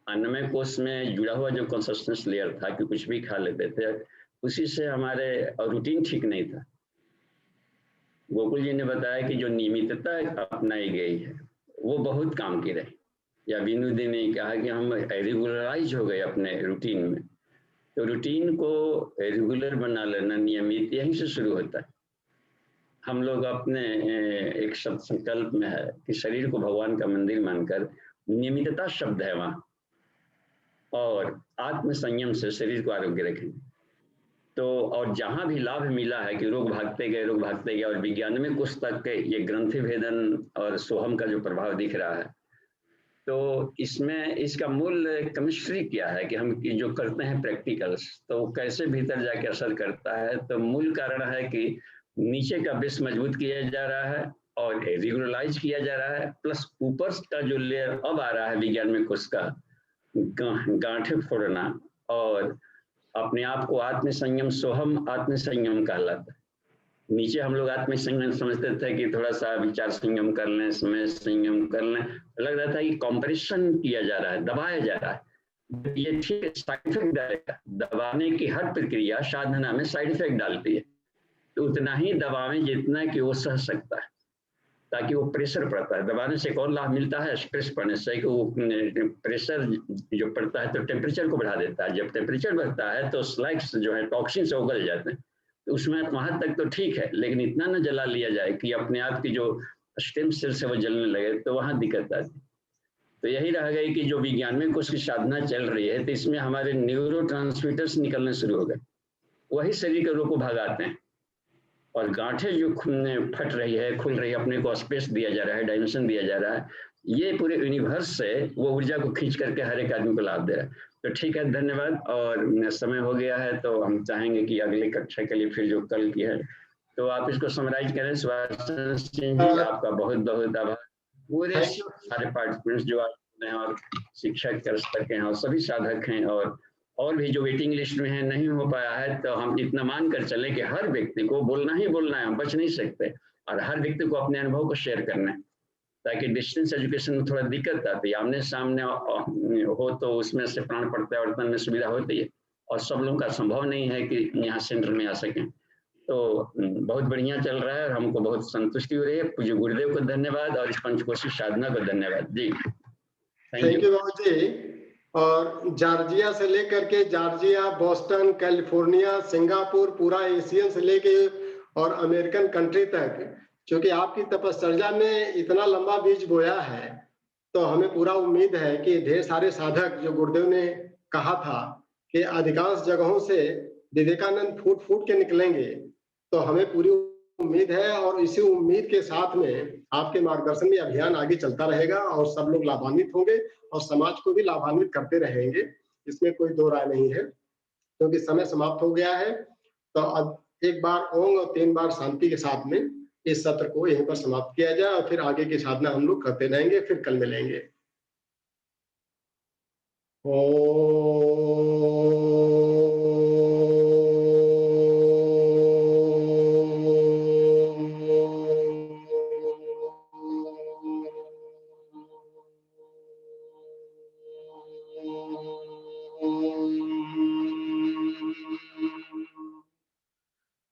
अन्नमय कोश में जुड़ा हुआ जो कॉन्शसनेस लेयर था कि कुछ भी खा लेते थे, उसी से हमारे रूटीन ठीक नहीं था। गोकुल जी ने बताया कि जो नियमितता अपनाई गई है वो बहुत काम की रही, या बिनु दी ने कहा कि हम रेगुलराइज हो गए अपने रूटीन में। तो रूटीन को रेगुलर बना लेना, नियमित, यहीं से शुरू होता है। हम लोग अपने एक शब्द संकल्प में है कि शरीर को भगवान का मंदिर मानकर नियमितता शब्द है वहाँ, और आत्म संयम से शरीर को आरोग्य रखेंगे। तो और जहाँ भी लाभ मिला है कि रोग भागते गए, और विज्ञान में कुछ तक ये ग्रंथि भेदन और सोहम का जो प्रभाव दिख रहा है, तो इसमें इसका मूल केमिस्ट्री क्या है कि हम जो करते हैं प्रैक्टिकल्स, तो कैसे भीतर जाके असर करता है। तो मूल कारण है कि नीचे का बेस मजबूत किया जा रहा है और रेगुलराइज किया जा रहा है, प्लस ऊपर का जो लेयर अब आ रहा है विज्ञान में कुछ का गांठे फोड़ना, और अपने आप को आत्म संयम, सोहम आत्म संयम कहलाता है। नीचे हम लोग आत्म संयम समझते थे कि थोड़ा सा विचार संयम कर लें, समय संयम कर लें, लग रहा था कि कंप्रेशन किया जा रहा है, दबाया जा रहा है। ये ठीक साइड इफेक्ट डालेगा, दबाने की हर प्रक्रिया साधना में साइड इफेक्ट डालती है, तो उतना ही दबावें जितना कि वो सह सकता है। ताकि वो प्रेशर पड़ता है, दबाने से एक और लाभ मिलता है स्ट्रेस पड़ने से कि वो प्रेशर जो पड़ता है तो टेम्परेचर को बढ़ा देता है। जब टेम्परेचर बढ़ता है तो स्लाइड्स जो है टॉक्सिन से उगल जाते हैं, तो उसमें वहां तक तो ठीक है, लेकिन इतना ना जला लिया जाए कि अपने आप की जो स्टेम सेल से वो जलने लगे, तो वहां दिक्कत आती है। तो यही रह गई कि जो विज्ञान कोश की साधना चल रही है, तो इसमें हमारे न्यूरो ट्रांसमीटर्स निकलने शुरू हो गए, वही शरीर के रोग को भगाते हैं, और गांठें जो फट रही है, खुल रही है, अपने को स्पेस दिया जा रहा है, डायमेंशन दिया जा रहा है, ये पूरे यूनिवर्स से वो ऊर्जा को खींच करके हर एक आदमी को लाभ दे रहा है। तो ठीक है, धन्यवाद। और समय हो गया है तो हम चाहेंगे कि अगली कक्षा के लिए फिर जो कल की है तो आप इसको समराइज करें। सुभाषचंद्र सिंह जी, आपका बहुत बहुत आभार। पूरे सारे पार्टिसिपेंट्स जो आते हैं और शिक्षक के स्तर के हैं और सभी साधक हैं, और भी जो वेटिंग लिस्ट में है नहीं हो पाया है, तो हम इतना मान कर चले कि हर व्यक्ति को बोलना ही बोलना है, हम बच नहीं सकते, और हर व्यक्ति को अपने अनुभव को शेयर करना है, ताकि डिस्टेंस एजुकेशन में थोड़ा दिक्कत आती है। आमने सामने हो तो उसमें से प्राण प्रत्यावर्तन में सुविधा होती है, और सब लोगों का संभव नहीं है कि यहाँ सेंटर में आ सकें। तो बहुत बढ़िया चल रहा है और हमको बहुत संतुष्टि हो रही है। पूज्य गुरुदेव को धन्यवाद और इस पंचकोशी साधना को धन्यवाद जी। थैंक यू बाबू जी। और जॉर्जिया से लेकर के जॉर्जिया, बोस्टन, कैलिफोर्निया, सिंगापुर, पूरा एशियन से लेके और अमेरिकन कंट्री तक, क्योंकि आपकी तपश्चर्या में इतना लंबा बीज बोया है, तो हमें पूरा उम्मीद है कि ढेर सारे साधक, जो गुरुदेव ने कहा था कि अधिकांश जगहों से विवेकानंद फूट फूट के निकलेंगे, तो हमें पूरी उम्मीद है। और इसी उम्मीद के साथ में आपके मार्गदर्शन में अभियान आगे चलता रहेगा और सब लोग लाभान्वित होंगे और समाज को भी लाभान्वित करते रहेंगे, इसमें कोई दो राय नहीं है। क्योंकि समय समाप्त हो गया है, तो अब एक बार ओम और 3 बार शांति के साथ में इस सत्र को यहीं पर समाप्त किया जाए, और फिर आगे की साधना हम लोग करते रहेंगे। फिर कल मिलेंगे।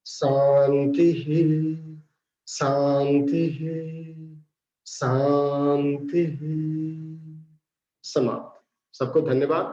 शांति शांति शांति। समाप्त। सबको धन्यवाद।